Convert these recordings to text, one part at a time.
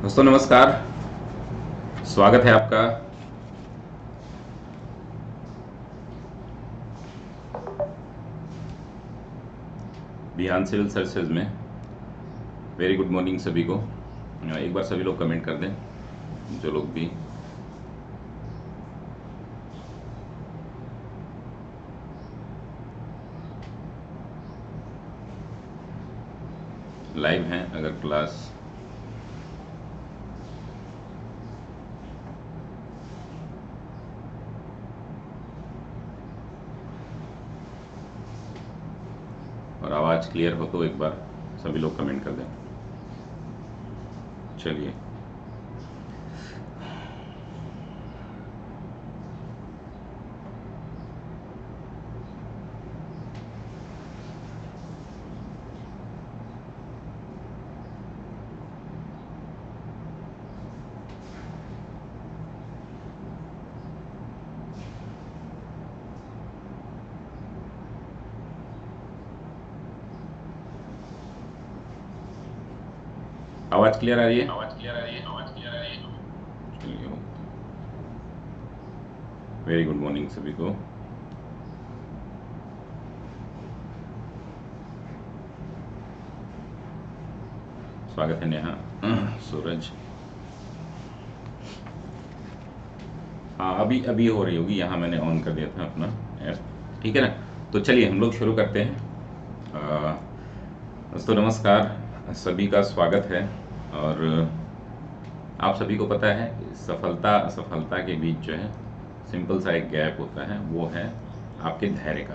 दोस्तों नमस्कार। स्वागत है आपका बिहान सिविल सर्विसेज में। वेरी गुड मॉर्निंग सभी को। एक बार सभी लोग कमेंट कर दें, जो लोग भी लाइव हैं। अगर क्लास और आवाज़ क्लियर हो तो एक बार सभी लोग कमेंट कर दें। चलिए, आवाज़ क्लियर आ रही है? चलिए, वेरी गुड मॉर्निंग सभी को। स्वागत है नेहा, सूरज। हाँ, अभी अभी हो रही होगी। यहाँ मैंने ऑन कर दिया था अपना ऐप, ठीक है ना। तो चलिए हम लोग शुरू करते हैं। दोस्तों नमस्कार, सभी का स्वागत है। और आप सभी को पता है कि सफलता असफलता के बीच जो है सिंपल सा एक गैप होता है, वो है आपके धैर्य का।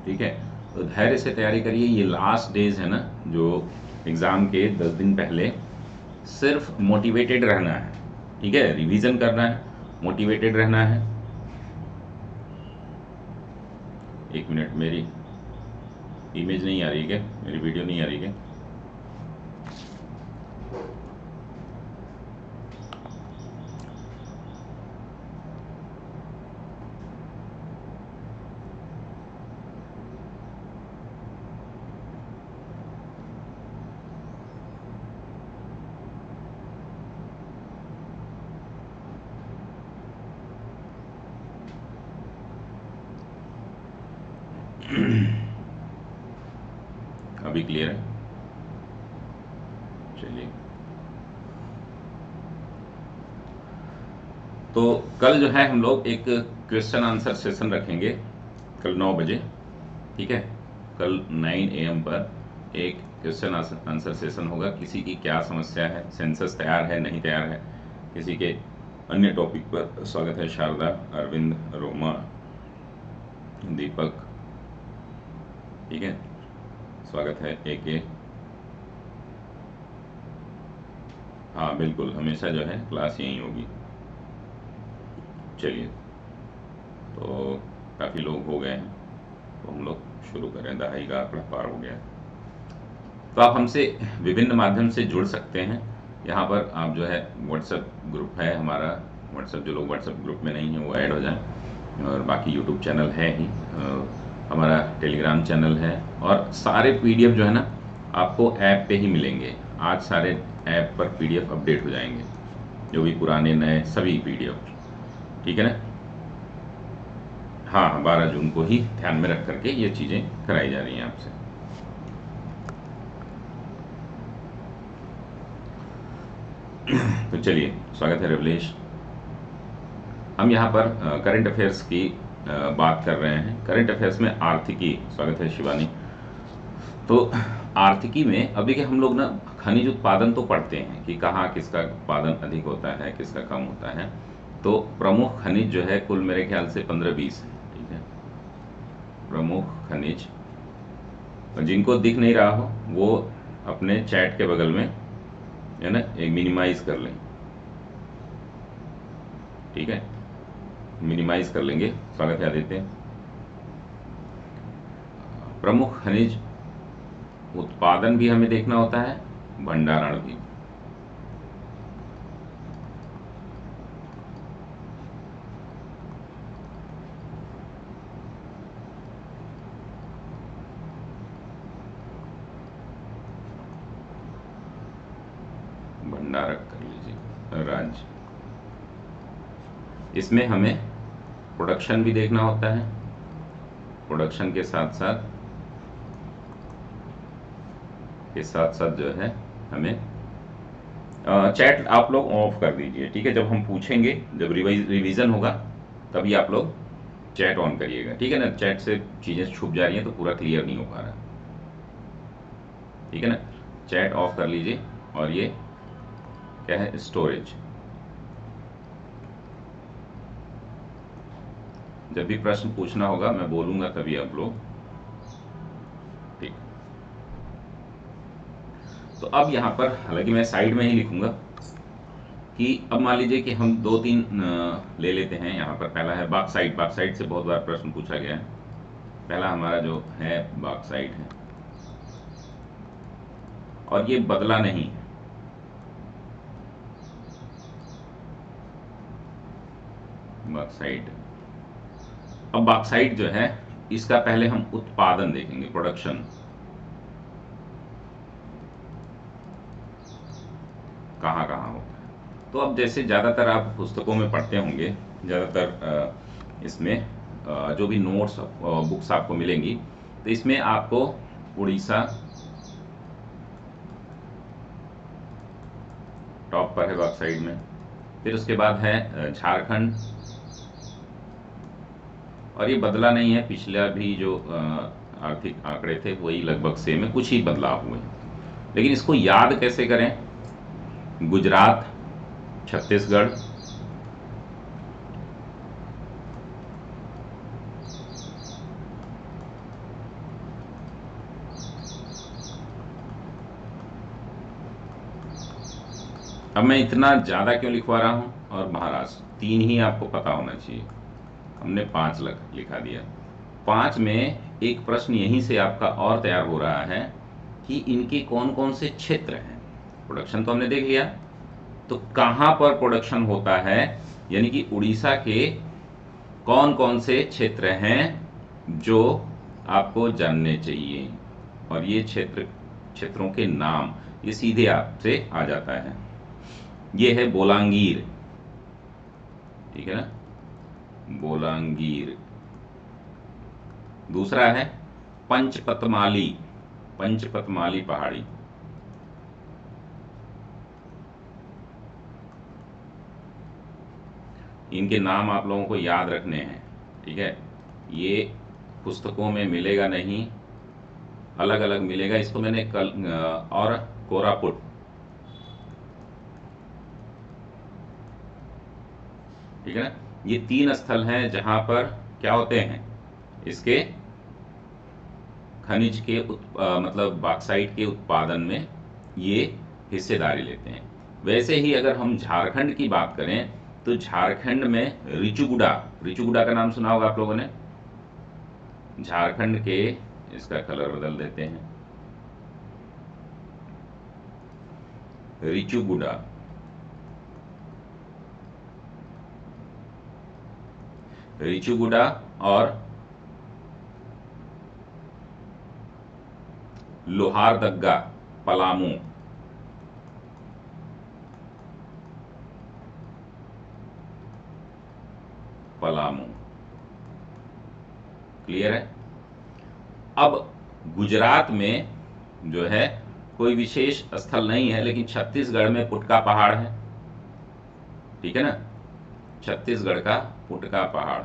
ठीक है, तो धैर्य से तैयारी करिए। ये लास्ट डेज है ना, जो एग्ज़ाम के 10 दिन पहले सिर्फ मोटिवेटेड रहना है। ठीक है, रिवीजन करना है, मोटिवेटेड रहना है। एक मिनट, मेरी इमेज नहीं आ रही है क्या? मेरी वीडियो नहीं आ रही है क्या? अभी क्लियर है? चलिए, तो कल जो है हम लोग एक क्वेश्चन आंसर सेशन रखेंगे, कल 9 बजे। ठीक है, कल 9 AM पर एक क्वेश्चन आंसर सेशन होगा। किसी की क्या समस्या है, सेंसस तैयार है नहीं तैयार है, किसी के अन्य टॉपिक पर। स्वागत है शारदा, अरविंद, रोमा, दीपक। ठीक है, स्वागत है AK। हाँ बिल्कुल, हमेशा जो है क्लास यहीं होगी। चलिए, तो काफ़ी लोग हो गए हैं, तो हम लोग शुरू करें। दहाई का आंकड़ा पार हो गया है। तो आप हमसे विभिन्न माध्यम से जुड़ सकते हैं। यहाँ पर आप जो है व्हाट्सएप ग्रुप है हमारा, व्हाट्सएप, जो लोग व्हाट्सएप ग्रुप में नहीं हैं वो ऐड हो जाएं। और बाकी यूट्यूब चैनल है ही, हमारा टेलीग्राम चैनल है। और सारे PDF जो है ना आपको ऐप पे ही मिलेंगे। आज सारे ऐप पर PDF अपडेट हो जाएंगे, जो भी पुराने नए सभी PDF। ठीक है ना। हाँ, 12 जून को ही ध्यान में रख करके ये चीज़ें कराई जा रही हैं आपसे। तो चलिए, स्वागत है रिवलेश। हम यहाँ पर करंट अफेयर्स की बात कर रहे हैं। करंट अफेयर्स में आर्थिकी। स्वागत है शिवानी। तो आर्थिकी में अभी के हम लोग ना खनिज उत्पादन तो पढ़ते हैं कि कहाँ किसका उत्पादन अधिक होता है, किसका कम होता है। तो प्रमुख खनिज जो है कुल मेरे ख्याल से 15-20 है। ठीक है, प्रमुख खनिज। और जिनको दिख नहीं रहा हो वो अपने चैट के बगल में है ना एक मिनिमाइज कर लें। ठीक है, मिनिमाइज कर लेंगे। स्वागत है आदित्य। प्रमुख खनिज उत्पादन भी हमें देखना होता है, भंडारण भी। भंडारक कर लीजिए राज्य। इसमें हमें प्रोडक्शन भी देखना होता है, प्रोडक्शन के साथ साथ जो है हमें चैट आप लोग ऑफ कर दीजिए, ठीक है। जब हम पूछेंगे, जब रिवीजन होगा तभी आप लोग चैट ऑन करिएगा, ठीक है ना। चैट से चीज़ें छुप जा रही हैं तो पूरा क्लियर नहीं हो पा रहा, ठीक है ना। चैट ऑफ कर लीजिए। और ये क्या है, स्टोरेज। जब भी प्रश्न पूछना होगा मैं बोलूंगा तभी आप लोग, ठीक। तो अब यहाँ पर हालांकि मैं साइड में ही लिखूंगा कि अब मान लीजिए कि हम 2-3 ले लेते हैं। यहाँ पर पहला है बॉक्साइट। बॉक्साइट से बहुत बार प्रश्न पूछा गया है। पहला हमारा जो है बॉक्साइट है, और ये बदला नहीं है। बॉक्साइट। अब बॉक्साइट जो है, इसका पहले हम उत्पादन देखेंगे, प्रोडक्शन कहाँ कहाँ होता है। तो अब जैसे ज़्यादातर आप पुस्तकों में पढ़ते होंगे, ज़्यादातर इसमें जो भी नोट्स बुक्स आपको मिलेंगी, तो इसमें आपको उड़ीसा टॉप पर है बॉक्साइट में, फिर उसके बाद है झारखंड, और ये बदला नहीं है। पिछला भी जो आर्थिक आंकड़े थे वही लगभग सेम है, कुछ ही बदलाव हुए। लेकिन इसको याद कैसे करें, गुजरात, छत्तीसगढ़, अब मैं इतना ज़्यादा क्यों लिखवा रहा हूँ, और महाराष्ट्र 3 ही आपको पता होना चाहिए। हमने 5 लिखा दिया। 5 में एक प्रश्न यहीं से आपका और तैयार हो रहा है कि इनके कौन कौन से क्षेत्र हैं। प्रोडक्शन तो हमने देख लिया, तो कहाँ पर प्रोडक्शन होता है, यानी कि उड़ीसा के कौन कौन से क्षेत्र हैं जो आपको जानने चाहिए। और ये क्षेत्रों के नाम ये सीधे आपसे आ जाता है। ये है बोलांगीर, ठीक है ना, बोलांगीर। दूसरा है पंचपतमाली, पंचपतमाली पहाड़ी। इनके नाम आप लोगों को याद रखने हैं, ठीक है। ये पुस्तकों में मिलेगा नहीं, अलग अलग मिलेगा। इसको मैंने कल और कोरापुट, ठीक है ना। ये 3 स्थल हैं जहां पर क्या होते हैं, इसके खनिज के मतलब बॉक्साइट के उत्पादन में ये हिस्सेदारी लेते हैं। वैसे ही अगर हम झारखंड की बात करें तो झारखंड में रिचुगुडा, रिचुगुडा का नाम सुना होगा आप लोगों ने। झारखंड के, इसका कलर बदल देते हैं, रिचुगुडा, रिचुगुडा और लोहारदग्गा, पलामू। पलामू, क्लियर है। अब गुजरात में जो है कोई विशेष स्थल नहीं है, लेकिन छत्तीसगढ़ में पुटका पहाड़ है, ठीक है ना। छत्तीसगढ़ का पुटका पहाड़।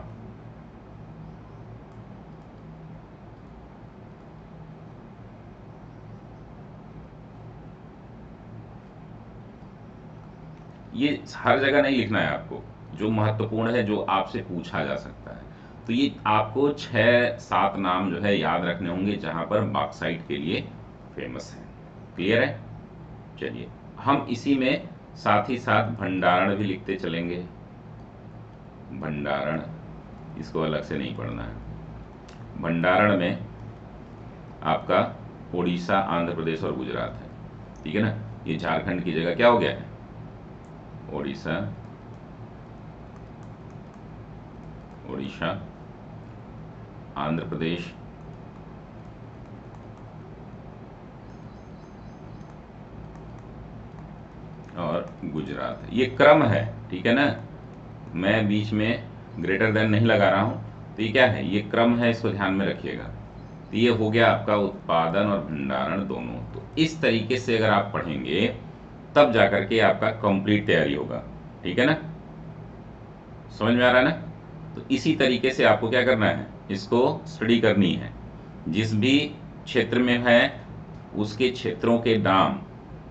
ये हर जगह नहीं लिखना है आपको, जो महत्वपूर्ण है, जो आपसे पूछा जा सकता है। तो ये आपको 6-7 नाम जो है याद रखने होंगे जहां पर बॉक्साइट के लिए फेमस है। क्लियर है। चलिए, हम इसी में साथ ही साथ भंडारण भी लिखते चलेंगे। भंडारण, इसको अलग से नहीं पढ़ना है। भंडारण में आपका उड़ीसा, आंध्र प्रदेश और गुजरात है, ठीक है ना। ये झारखंड की जगह क्या हो गया है, उड़ीसा, उड़ीसा, आंध्र प्रदेश, और गुजरात। ये क्रम है, ठीक है ना, मैं बीच में ग्रेटर देन नहीं लगा रहा हूं, तो ये क्या है, ये क्रम है, इसको ध्यान में रखिएगा। तो ये हो गया आपका उत्पादन और भंडारण दोनों। तो इस तरीके से अगर आप पढ़ेंगे तब जाकर के आपका कंप्लीट तैयारी होगा, ठीक है ना, समझ में आ रहा है ना। तो इसी तरीके से आपको क्या करना है, इसको स्टडी करनी है। जिस भी क्षेत्र में है उसके क्षेत्रों के नाम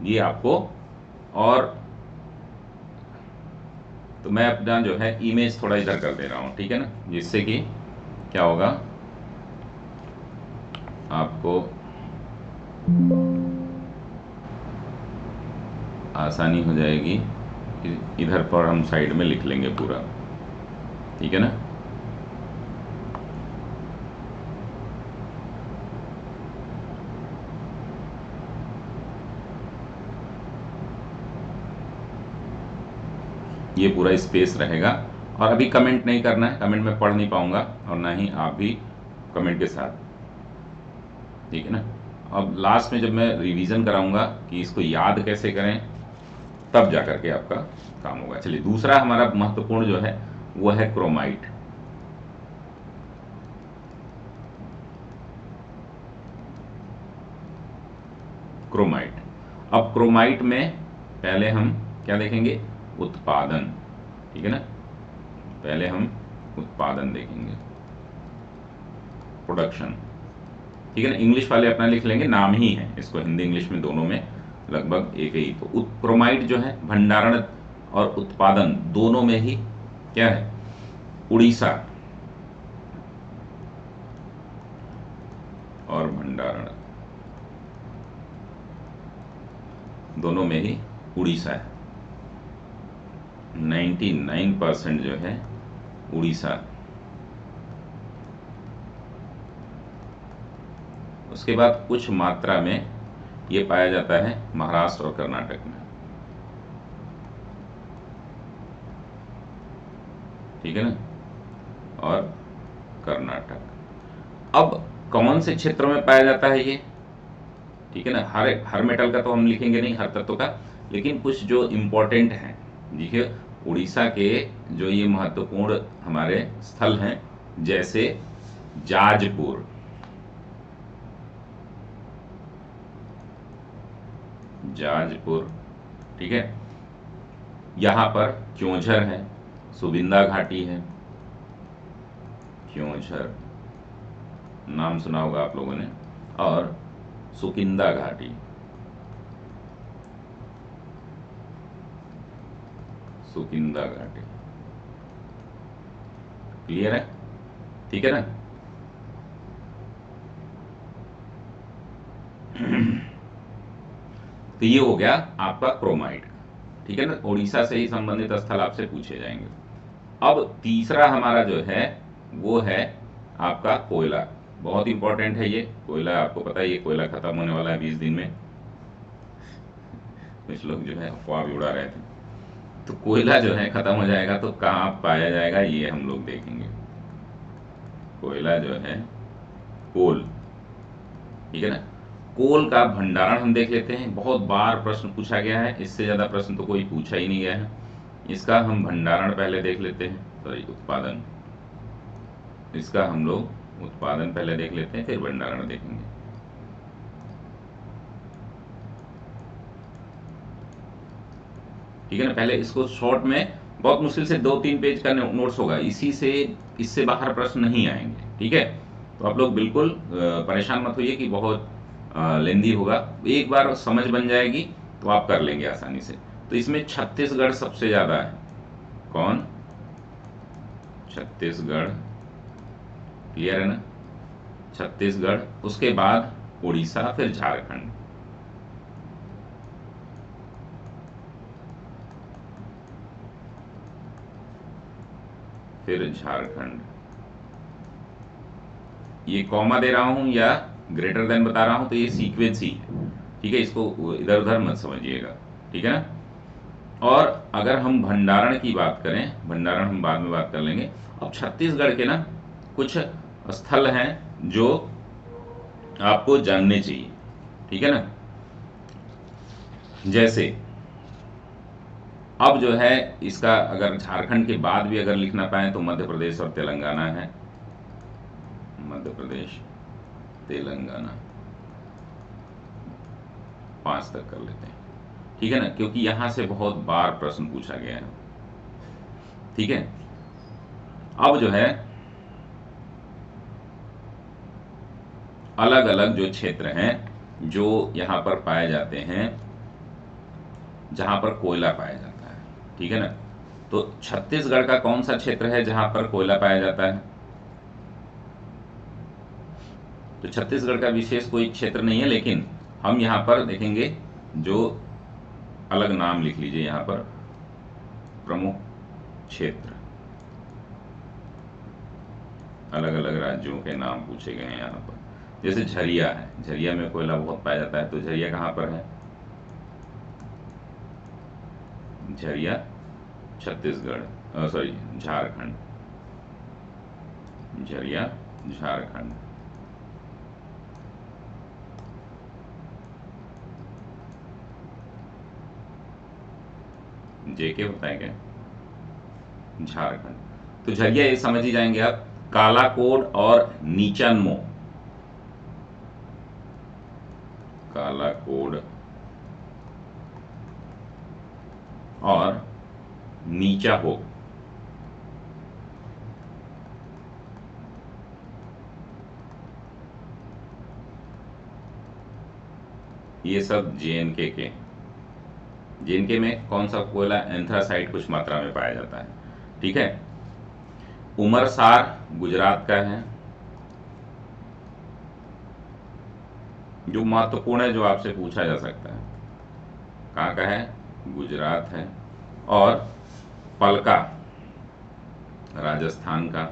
ये आपको, और तो मैं अपना जो है इमेज थोड़ा इधर कर दे रहा हूं, ठीक है ना, जिससे कि क्या होगा, आपको आसानी हो जाएगी। इधर पर हम साइड में लिख लेंगे पूरा, ठीक है ना। ये पूरा स्पेस रहेगा। और अभी कमेंट नहीं करना है, कमेंट में पढ़ नहीं पाऊंगा, और ना ही आप भी कमेंट के साथ, ठीक है ना। अब लास्ट में जब मैं रिवीजन कराऊंगा कि इसको याद कैसे करें, तब जाकर के आपका काम होगा। चलिए, दूसरा हमारा महत्वपूर्ण जो है वो है क्रोमाइट। क्रोमाइट, अब क्रोमाइट में पहले हम क्या देखेंगे, उत्पादन, ठीक है ना, पहले हम उत्पादन देखेंगे, प्रोडक्शन, ठीक है ना। इंग्लिश वाले अपना लिख लेंगे, नाम ही है, इसको हिंदी इंग्लिश में दोनों में लगभग एक ही। तो क्रोमाइट जो है भंडारण और उत्पादन दोनों में ही क्या है, उड़ीसा और भंडारण दोनों में ही उड़ीसा है। 99% जो है उड़ीसा। उसके बाद कुछ मात्रा में ये पाया जाता है महाराष्ट्र और कर्नाटक में, ठीक है ना, और कर्नाटक। अब कौन से क्षेत्रों में पाया जाता है ये, ठीक है ना, हर मेटल का तो हम लिखेंगे नहीं, हर तत्व का, लेकिन कुछ जो इंपॉर्टेंट हैं, देखिए उड़ीसा के जो ये महत्वपूर्ण हमारे स्थल हैं, जैसे जाजपुर, जाजपुर, ठीक है, यहां पर क्योंझर है, सुबिंदा घाटी है, क्योंझर नाम सुना होगा आप लोगों ने, और सुकिंदा घाटी, सुकिंदा घाटी, क्लियर है, ठीक है ना। तो ये हो गया आपका क्रोमाइट, ठीक है ना, उड़ीसा से ही संबंधित स्थल आपसे पूछे जाएंगे। अब तीसरा हमारा जो है वो है आपका कोयला। बहुत इंपॉर्टेंट है ये कोयला, आपको पता है ये कोयला खत्म होने वाला है 20 दिन में। कुछ लोग जो है अफवाह भी उड़ा रहे थे। तो कोयला जो है खत्म हो जाएगा तो कहाँ पाया जाएगा ये हम लोग देखेंगे। कोयला जो है कोल, ठीक है ना, कोल का भंडारण हम देख लेते हैं। बहुत बार प्रश्न पूछा गया है, इससे ज्यादा प्रश्न तो कोई पूछा ही नहीं गया है। इसका हम भंडारण पहले देख लेते हैं, सॉरी उत्पादन, इसका हम लोग उत्पादन पहले देख लेते हैं, फिर भंडारण देखेंगे। ठीक है ना, पहले इसको शॉर्ट में, बहुत मुश्किल से 2-3 पेज का नोट्स होगा, इसी से, इससे बाहर प्रश्न नहीं आएंगे, ठीक है। तो आप लोग बिल्कुल परेशान मत होइए कि बहुत लेंदी होगा, एक बार समझ बन जाएगी तो आप कर लेंगे आसानी से। तो इसमें छत्तीसगढ़ सबसे ज्यादा है, कौन, छत्तीसगढ़, क्लियर है ना, छत्तीसगढ़, उसके बाद उड़ीसा, फिर झारखंड, फिर झारखंड। ये कॉमा दे रहा हूं या ग्रेटर देन बता रहा हूं तो ये सीक्वेंस ही है, ठीक है, इसको इधर उधर मत समझिएगा, ठीक है ना। और अगर हम भंडारण की बात करें, भंडारण हम बाद में बात कर लेंगे। अब छत्तीसगढ़ के ना कुछ स्थल हैं जो आपको जानने चाहिए, ठीक है ना, जैसे अब जो है इसका अगर झारखंड के बाद भी अगर लिखना पाए तो मध्य प्रदेश और तेलंगाना है, मध्य प्रदेश तेलंगाना 5 तक कर लेते हैं, ठीक है ना, क्योंकि यहां से बहुत बार प्रश्न पूछा गया है। ठीक है, अब जो है अलग अलग जो क्षेत्र हैं जो यहां पर पाए जाते हैं, जहां पर कोयला पाया जाता है, ठीक है ना, तो छत्तीसगढ़ का कौन सा क्षेत्र है जहां पर कोयला पाया जाता है? तो छत्तीसगढ़ का विशेष कोई क्षेत्र नहीं है, लेकिन हम यहां पर देखेंगे जो अलग नाम लिख लीजिए यहां पर, प्रमुख क्षेत्र, अलग अलग राज्यों के नाम पूछे गए हैं यहाँ पर। जैसे झरिया है, झरिया में कोयला बहुत पाया जाता है, तो झरिया कहाँ पर है? झरिया छत्तीसगढ़, सॉरी झारखंड, झरिया झारखंड। जेके होता है क्या? झारखंड। तो झरिया ये समझ ही जाएंगे आप, कालाकोड और नीचानमो, कालाकोड और नीचा हो, ये सब जेएनके के। जेएनके में कौन सा कोयला? एंथ्रासाइट कुछ मात्रा में पाया जाता है, ठीक है। उमरसार गुजरात का है, जो महत्वपूर्ण है, जो आपसे पूछा जा सकता है, कहाँ का है? गुजरात है। और पलका राजस्थान का,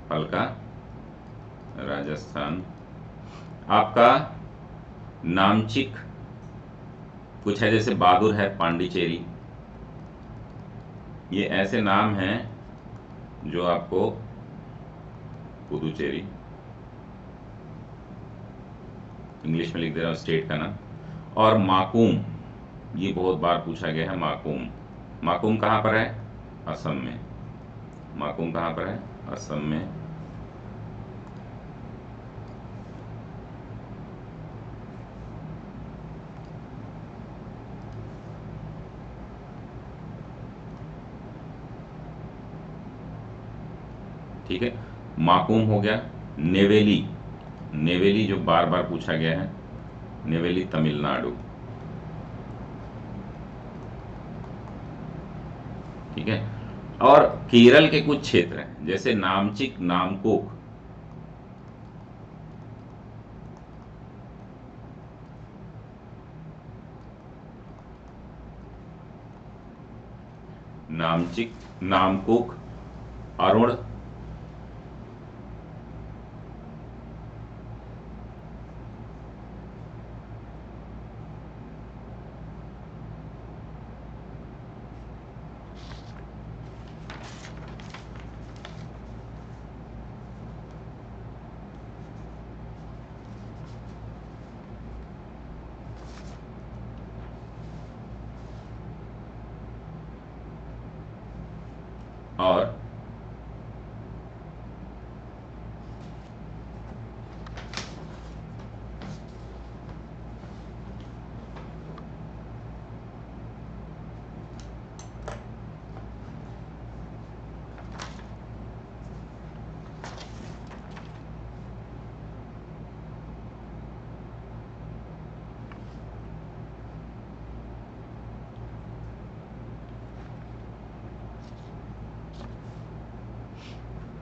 पलका राजस्थान। आपका नामचिक कुछ है, जैसे बहादुर है पांडिचेरी, ये ऐसे नाम हैं जो आपको, पुदुचेरी, इंग्लिश में लिख दे रहा हूं स्टेट का नाम। और माकूम, ये बहुत बार पूछा गया है, माकूम। माकूम कहां पर है? असम में। माकूम कहां पर है? असम में। ठीक है, माकूम हो गया। नेवेली, नेवेली जो बार बार पूछा गया है, नेवेली तमिलनाडु, ठीक है। और केरल के कुछ क्षेत्र हैं, जैसे नामचिक, नामकुक, नामचिक, नामकुक, अरुण, और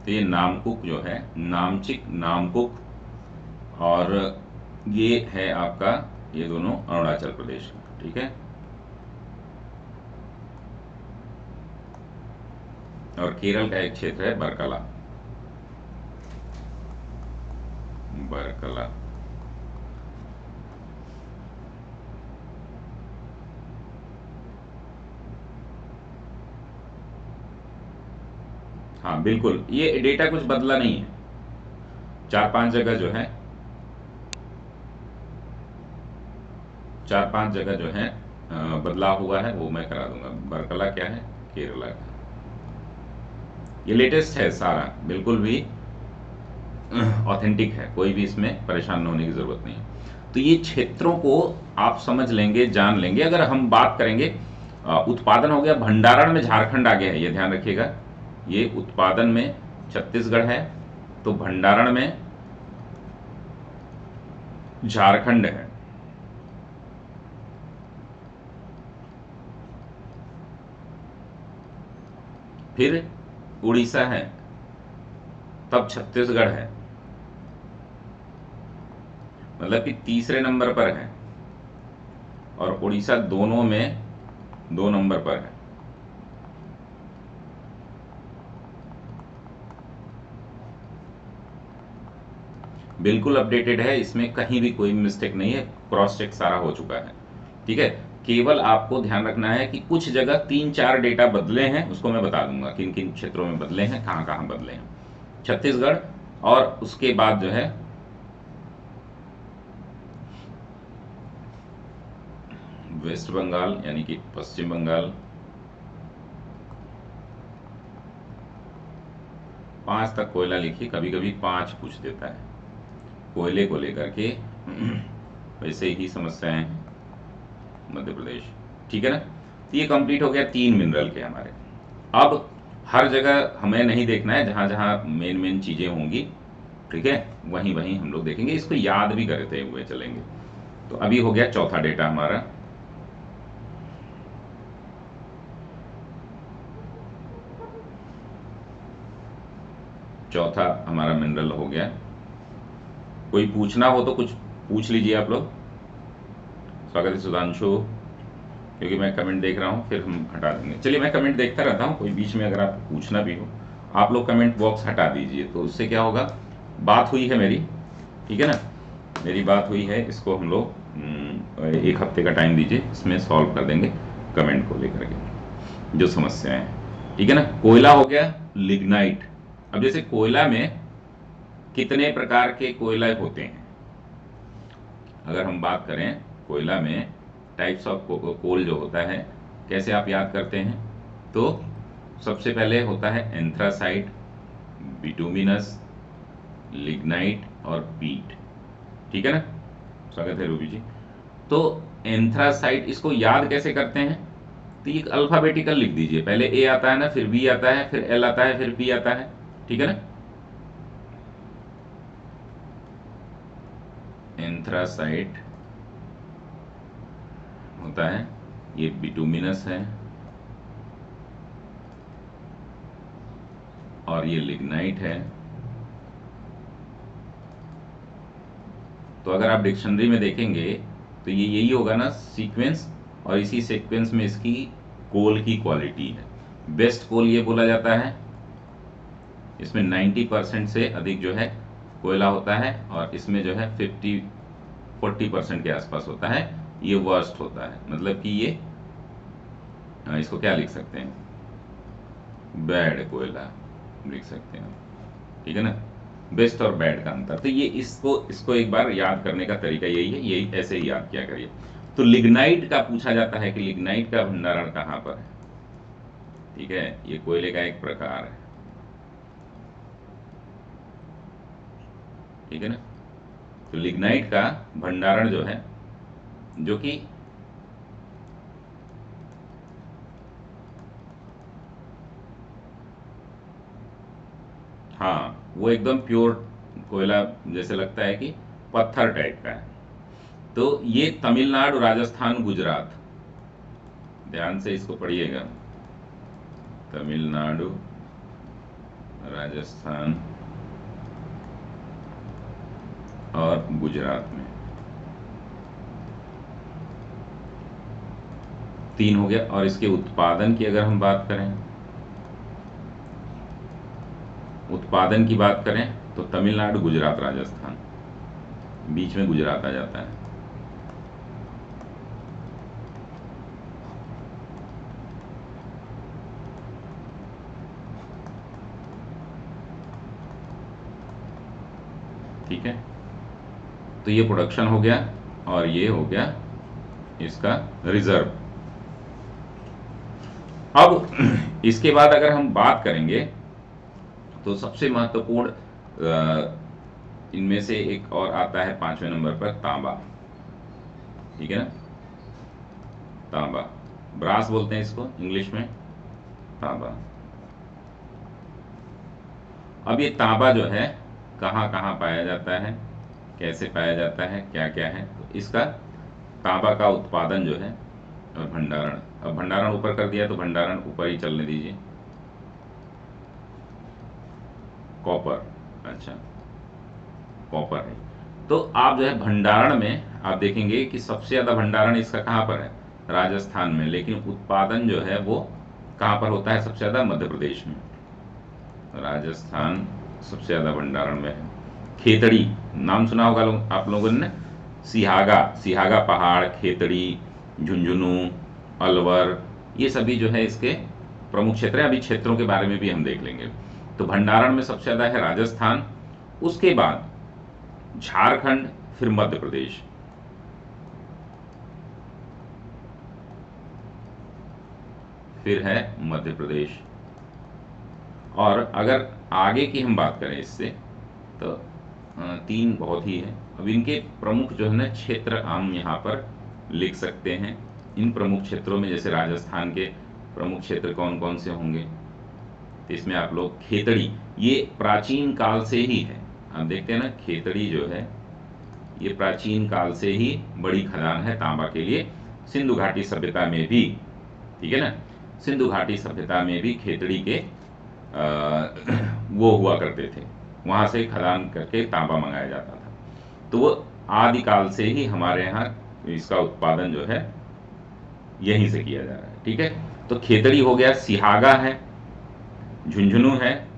तो ये नामकुक जो है, नामचिक, नामकुक, और ये है आपका, ये दोनों अरुणाचल प्रदेश, ठीक है। और केरल का एक क्षेत्र है बरकला, बरकला। हाँ बिल्कुल, ये डेटा कुछ बदला नहीं है, 4-5 जगह जो है 4-5 जगह जो है बदलाव हुआ है, वो मैं करा दूंगा। बरकला क्या है, केरला का। ये लेटेस्ट है सारा, बिल्कुल भी ऑथेंटिक है, कोई भी इसमें परेशान होने की जरूरत नहीं है। तो ये क्षेत्रों को आप समझ लेंगे, जान लेंगे। अगर हम बात करेंगे उत्पादन हो गया, भंडारण में झारखंड आगे है, ये ध्यान रखिएगा। ये उत्पादन में छत्तीसगढ़ है, तो भंडारण में झारखंड है। फिर उड़ीसा है, तब छत्तीसगढ़ है, मतलब कि तीसरे नंबर पर है, और उड़ीसा दोनों में 2 नंबर पर है। बिल्कुल अपडेटेड है, इसमें कहीं भी कोई मिस्टेक नहीं है, क्रॉस चेक सारा हो चुका है। ठीक है, केवल आपको ध्यान रखना है कि कुछ जगह 3-4 डेटा बदले हैं, उसको मैं बता दूंगा किन किन क्षेत्रों में बदले हैं, कहां कहां बदले हैं। छत्तीसगढ़, और उसके बाद जो है वेस्ट बंगाल, यानी कि पश्चिम बंगाल। 5 तक कोयला लिखिए, कभी कभी 5 पूछ देता है कोयले को लेकर के। वैसे ही समस्याएं हैं मध्य प्रदेश। ठीक है ना, तो ये कंप्लीट हो गया 3 मिनरल के हमारे। अब हर जगह हमें नहीं देखना है, जहां जहां मेन मेन चीजें होंगी, ठीक है, वहीं वहीं हम लोग देखेंगे, इसको याद भी करते हुए चलेंगे। तो अभी हो गया चौथा डेटा हमारा। चौथा हमारा मिनरल हो गया। कोई पूछना हो तो कुछ पूछ लीजिए आप लोग। स्वागत है सुधांशु, क्योंकि मैं कमेंट देख रहा हूँ, फिर हम हटा देंगे। चलिए, मैं कमेंट देखता रहता हूँ, कोई बीच में अगर आपको पूछना भी हो, आप लोग कमेंट बॉक्स हटा दीजिए, तो उससे क्या होगा, बात हुई है मेरी, ठीक है ना, मेरी बात हुई है, इसको हम लोग 1 हफ्ते का टाइम दीजिए, इसमें सॉल्व कर देंगे कमेंट को लेकर के जो समस्याएं हैं। ठीक है ना, कोयला हो गया, लिग्नाइट। अब जैसे कोयला में कितने प्रकार के कोयला होते हैं, अगर हम बात करें कोयला में टाइप्स ऑफ कोल जो होता है, कैसे आप याद करते हैं, तो सबसे पहले होता है एंथ्रासाइट, बिटुमिनस, लिग्नाइट और पीट। ठीक है ना, स्वागत है रूबी जी। तो एंथ्रासाइट, इसको याद कैसे करते हैं, तो ये अल्फाबेटिकल लिख दीजिए, पहले ए आता है ना, फिर बी आता है, फिर एल आता है, फिर पी आता है। ठीक है ना, एंथ्रासाइट होता है, ये बिटुमिनस है, और ये लिग्नाइट है। तो अगर आप डिक्शनरी में देखेंगे तो ये यही होगा ना सीक्वेंस, और इसी सीक्वेंस में इसकी कोल की क्वालिटी है। बेस्ट कोल ये बोला जाता है, इसमें 90% से अधिक जो है कोयला होता है, और इसमें जो है 40% के आसपास होता है, ये वर्स्ट होता है। मतलब कि ये इसको क्या लिख सकते हैं, बैड कोयला लिख सकते हैं। ठीक है ना, बेस्ट और बैड का अंतर। तो ये इसको एक बार याद करने का तरीका यही है, यही ऐसे ही याद किया करिए। तो लिग्नाइट का पूछा जाता है कि लिग्नाइट का भंडारण कहां पर है। ठीक है, ये कोयले का एक प्रकार है। ठीक है ना, तो लिग्नाइट का भंडारण जो है, जो कि हाँ, वो एकदम प्योर कोयला जैसे लगता है कि पत्थर टाइप का है। तो ये तमिलनाडु, राजस्थान, गुजरात, ध्यान से इसको पढ़िएगा, तमिलनाडु, राजस्थान और गुजरात में 3 हो गया। और इसके उत्पादन की अगर हम बात करें, उत्पादन की बात करें, तो तमिलनाडु, गुजरात, राजस्थान, बीच में गुजरात आ जाता है। ठीक है, तो ये प्रोडक्शन हो गया, और ये हो गया इसका रिजर्व। अब इसके बाद अगर हम बात करेंगे तो सबसे महत्वपूर्ण इनमें से एक और आता है 5वें नंबर पर, तांबा। ठीक है ना, तांबा, ब्रास बोलते हैं इसको इंग्लिश में, तांबा। अब ये तांबा जो है कहाँ कहाँ पाया जाता है, कैसे पाया जाता है, क्या क्या है, तो इसका तांबा का उत्पादन जो है और भंडारण, अब भंडारण ऊपर कर दिया तो भंडारण ऊपर ही चलने दीजिए। कॉपर, अच्छा कॉपर है। तो आप जो है भंडारण में आप देखेंगे कि सबसे ज्यादा भंडारण इसका कहाँ पर है, राजस्थान में, लेकिन उत्पादन जो है वो कहाँ पर होता है सबसे ज्यादा, मध्य प्रदेश में। राजस्थान सबसे ज्यादा भंडारण में है। खेतड़ी नाम सुना होगा आप लोगों ने, सिहागा, सिहागा पहाड़, खेतड़ी, झुंझुनू, अलवर, ये सभी जो है इसके प्रमुख क्षेत्र हैं। अभी क्षेत्रों के बारे में भी हम देख लेंगे। तो भंडारण में सबसे ज्यादा है राजस्थान, उसके बाद झारखंड, फिर मध्य प्रदेश। फिर है मध्य प्रदेश। और अगर आगे की हम बात करें इससे तो 3 बहुत ही है। अब इनके प्रमुख जो है ना क्षेत्र हम यहाँ पर लिख सकते हैं। इन प्रमुख क्षेत्रों में जैसे राजस्थान के प्रमुख क्षेत्र कौन कौन से होंगे, तो इसमें आप लोग खेतड़ी, ये प्राचीन काल से ही है। आप देखते हैं ना, खेतड़ी जो है ये प्राचीन काल से ही बड़ी खदान है तांबा के लिए। सिंधु घाटी सभ्यता में भी, ठीक है ना, सिंधु घाटी सभ्यता में भी खेतड़ी के वो हुआ करते थे, वहां से खदान करके तांबा मंगाया जाता था। तो वो आदिकाल से ही हमारे यहाँ इसका उत्पादन जो है यहीं से किया जा रहा है। ठीक है, तो खेतड़ी हो गया, सिहागा है, झुंझुनू है,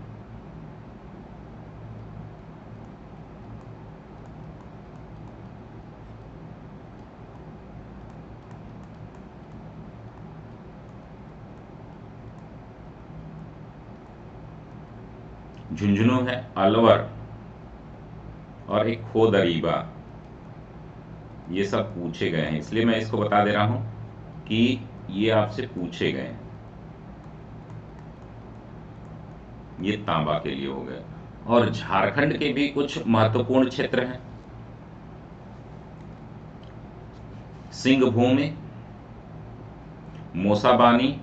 झुंझुनू है, अलवर और एक खोदरीबा। ये सब पूछे गए हैं, इसलिए मैं इसको बता दे रहा हूं कि ये आपसे पूछे गए हैं। ये तांबा के लिए हो गए। और झारखंड के भी कुछ महत्वपूर्ण क्षेत्र हैं। सिंहभूमि, मोसाबानी,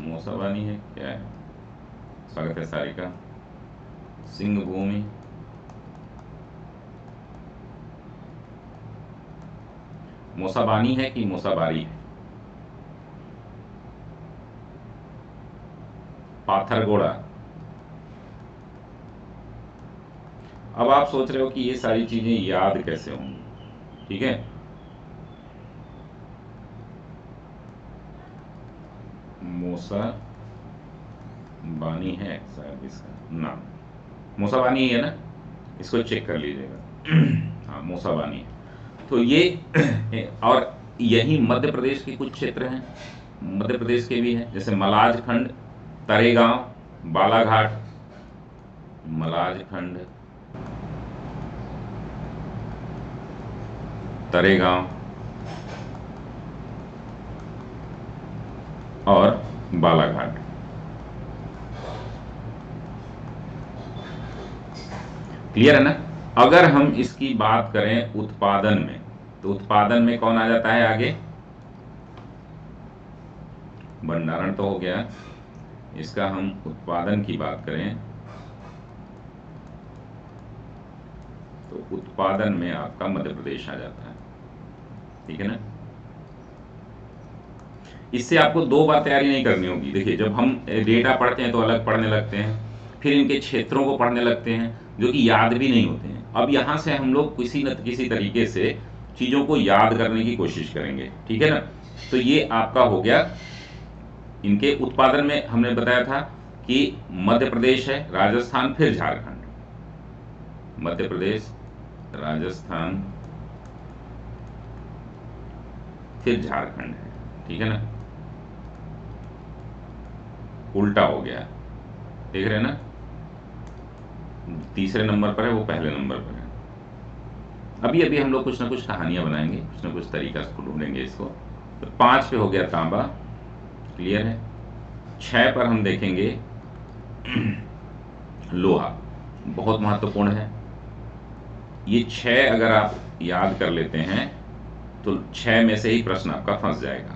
मोसाबानी है क्या है, स्वागत है सारिका। सिंहभूमि, मोसाबानी है कि मोसाबारी है, पाथरगोड़ा। अब आप सोच रहे हो कि ये सारी चीजें याद कैसे होंगी, ठीक है। मोसा बानी है शायद इसका नाम, मोसाबानी है ना, इसको चेक कर लीजिएगा। हाँ मोसाबानी है। तो ये और यही मध्य प्रदेश के कुछ क्षेत्र हैं, मध्य प्रदेश के भी हैं, जैसे मलाज खंड, तरेगांव, बालाघाट, मलाज खंड, तरेगांव और बालाघाट। क्लियर है ना। अगर हम इसकी बात करें उत्पादन में, तो उत्पादन में कौन आ जाता है आगे, भंडारण तो हो गया, इसका हम उत्पादन की बात करें तो उत्पादन में आपका मध्य प्रदेश आ जाता है। ठीक है ना। इससे आपको 2 बार तैयारी नहीं करनी होगी। देखिए जब हम डेटा पढ़ते हैं तो अलग पढ़ने लगते हैं, फिर इनके क्षेत्रों को पढ़ने लगते हैं जो कि याद भी नहीं होते हैं। अब यहां से हम लोग किसी न किसी तरीके से चीजों को याद करने की कोशिश करेंगे, ठीक है ना। तो ये आपका हो गया। इनके उत्पादन में हमने बताया था कि मध्य प्रदेश है, राजस्थान, फिर झारखंड, मध्य प्रदेश, राजस्थान, फिर झारखंड है, ठीक है ना। उल्टा हो गया, देख रहे हैं ना, तीसरे नंबर पर है, वो पहले नंबर पर है। अभी अभी हम लोग कुछ ना कुछ कहानियां बनाएंगे, कुछ ना कुछ तरीका ढूंढेंगे इसको। तो 5 पे हो गया तांबा, क्लियर है। 6 पर हम देखेंगे लोहा, बहुत महत्वपूर्ण है। ये 6 अगर आप याद कर लेते हैं तो 6 में से ही प्रश्न आपका फंस जाएगा।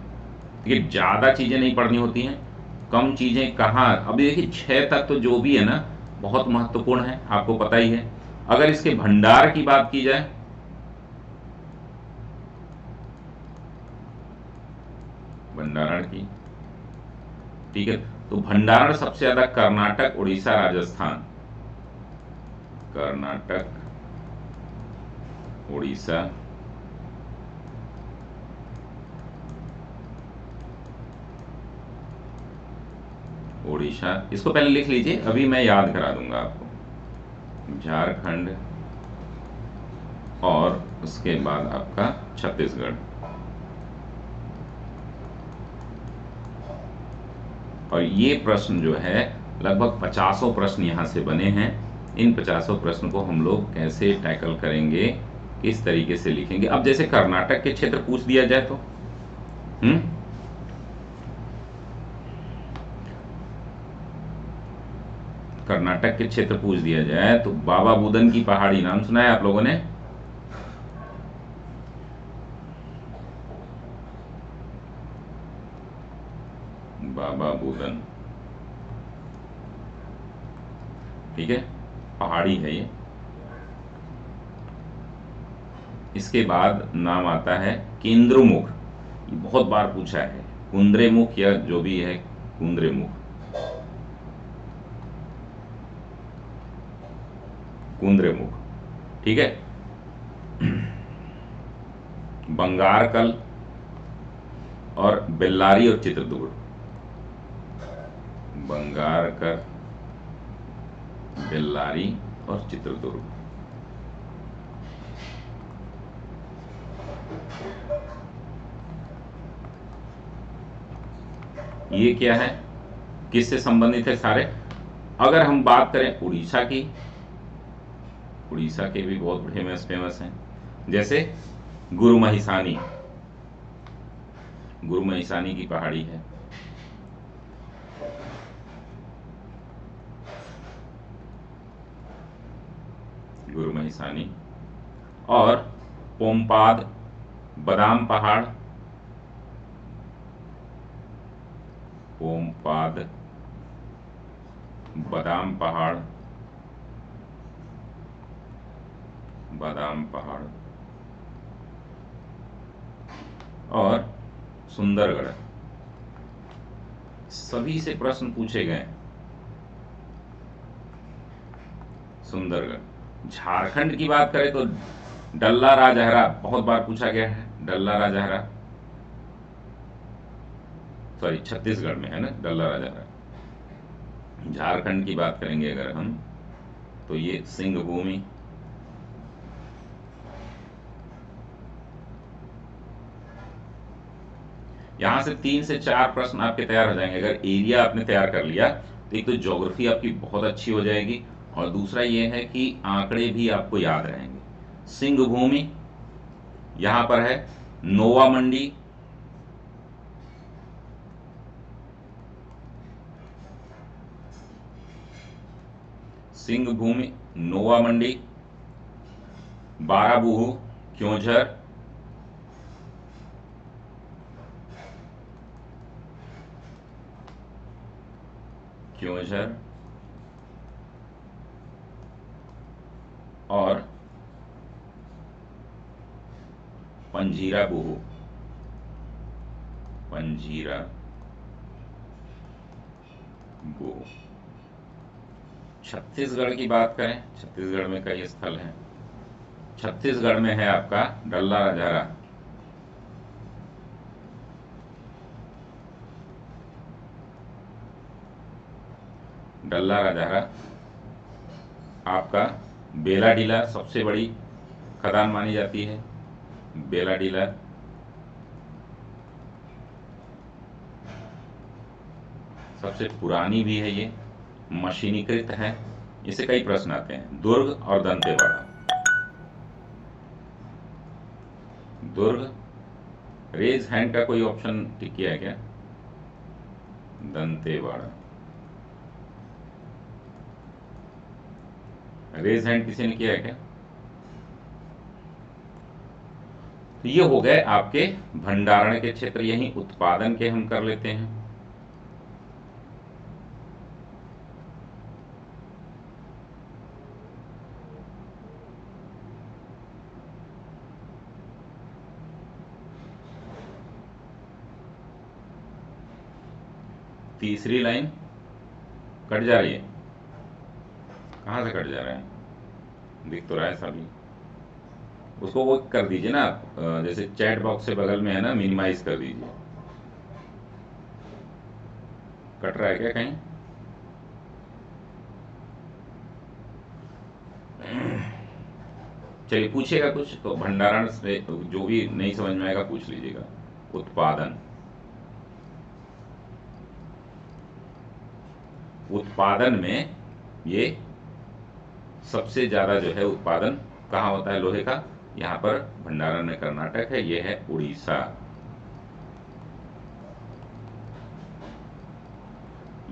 देखिए ज़्यादा चीज़ें नहीं पढ़नी होती हैं, कम चीज़ें कहाँ। अभी देखिए 6 तक तो जो भी है ना बहुत महत्वपूर्ण है, आपको पता ही है। अगर इसके भंडार की बात की जाए, भंडारण की, ठीक है, तो भंडारण सबसे ज्यादा कर्नाटक, उड़ीसा, राजस्थान, कर्नाटक, उड़ीसा, उड़ीसा, इसको पहले लिख लीजिए, अभी मैं याद करा दूंगा आपको। झारखंड और उसके बाद आपका छत्तीसगढ़। और ये प्रश्न जो है लगभग 50 प्रश्न यहाँ से बने हैं। इन 50 प्रश्न को हम लोग कैसे टैकल करेंगे, किस तरीके से लिखेंगे। अब जैसे कर्नाटक के क्षेत्र पूछ दिया जाए तो कर्नाटक के क्षेत्र पूछ दिया जाए तो बाबा बुदन की पहाड़ी नाम सुना है आप लोगों ने? बाबा बुदन, ठीक है, पहाड़ी है ये। इसके बाद नाम आता है केंद्रमुख, ये बहुत बार पूछा है, कुंद्रेमुख या जो भी है, कुंद्रेमुख, कुंद्रेमुख, ठीक है। बंगारकल और बेल्लारी और चित्रदुर्ग, बंगारकर, बेल्लारी और चित्रदुर्ग। ये क्या है, किससे संबंधित है सारे? अगर हम बात करें उड़ीसा की, उड़ीसा के भी बहुत फेमस हैं, जैसे गुरुमहिसानी, गुरुमहिसानी की पहाड़ी है। गुरुमहिसानी और पोमपाद, बादाम पहाड़, पोमपाद, बादाम पहाड़, बादाम पहाड़ और सुंदरगढ़, सभी से प्रश्न पूछे गए। सुंदरगढ़। झारखंड की बात करें तो डल्ला राजहरा बहुत बार पूछा गया है, डल्ला राजहरा, सॉरी छत्तीसगढ़ में है ना डल्ला राजहरा। झारखंड की बात करेंगे अगर हम तो ये सिंह भूमि, यहां से 3 से 4 प्रश्न आपके तैयार हो जाएंगे। अगर एरिया आपने तैयार कर लिया तो एक तो ज्योग्राफी आपकी बहुत अच्छी हो जाएगी और दूसरा ये है कि आंकड़े भी आपको याद रहेंगे। सिंह भूमि यहां पर है, नोवा मंडी, सिंह भूमि, नोवा मंडी, बाराबूहू, क्योंझर, क्योंझर और पंजीरा बूहू, पंजीरा बूहू। छत्तीसगढ़ की बात करें, छत्तीसगढ़ में कई स्थल हैं। छत्तीसगढ़ में है आपका डल्ला राजहरा, डल्ला राजहरा, आपका बेलाडीला सबसे बड़ी खदान मानी जाती है, बेलाडीला, सबसे पुरानी भी है ये, मशीनीकृत है, इससे कई प्रश्न आते हैं। दुर्ग और दंतेवाड़ा, दुर्ग। रेज हैंड का कोई ऑप्शन टिक किया है क्या? दंतेवाड़ा। रेज हैंड किसी ने किया है क्या? तो ये हो गए आपके भंडारण के क्षेत्र, यही उत्पादन के हम कर लेते हैं। तीसरी लाइन कट जा रही है, कहाँ से कट जा रहा है? दिख तो रहा है सभी। उसको वो कर दीजिए ना आप, जैसे चैट बॉक्स से बगल में है ना, मिनिमाइज कर दीजिए। कट रहा है क्या कहीं? चलिए पूछिएगा कुछ तो, भंडारण से जो भी नहीं समझ में आएगा पूछ लीजिएगा। उत्पादन, उत्पादन में ये सबसे ज्यादा जो है उत्पादन कहाँ होता है लोहे का? यहाँ पर भंडारण में कर्नाटक है, ये है उड़ीसा।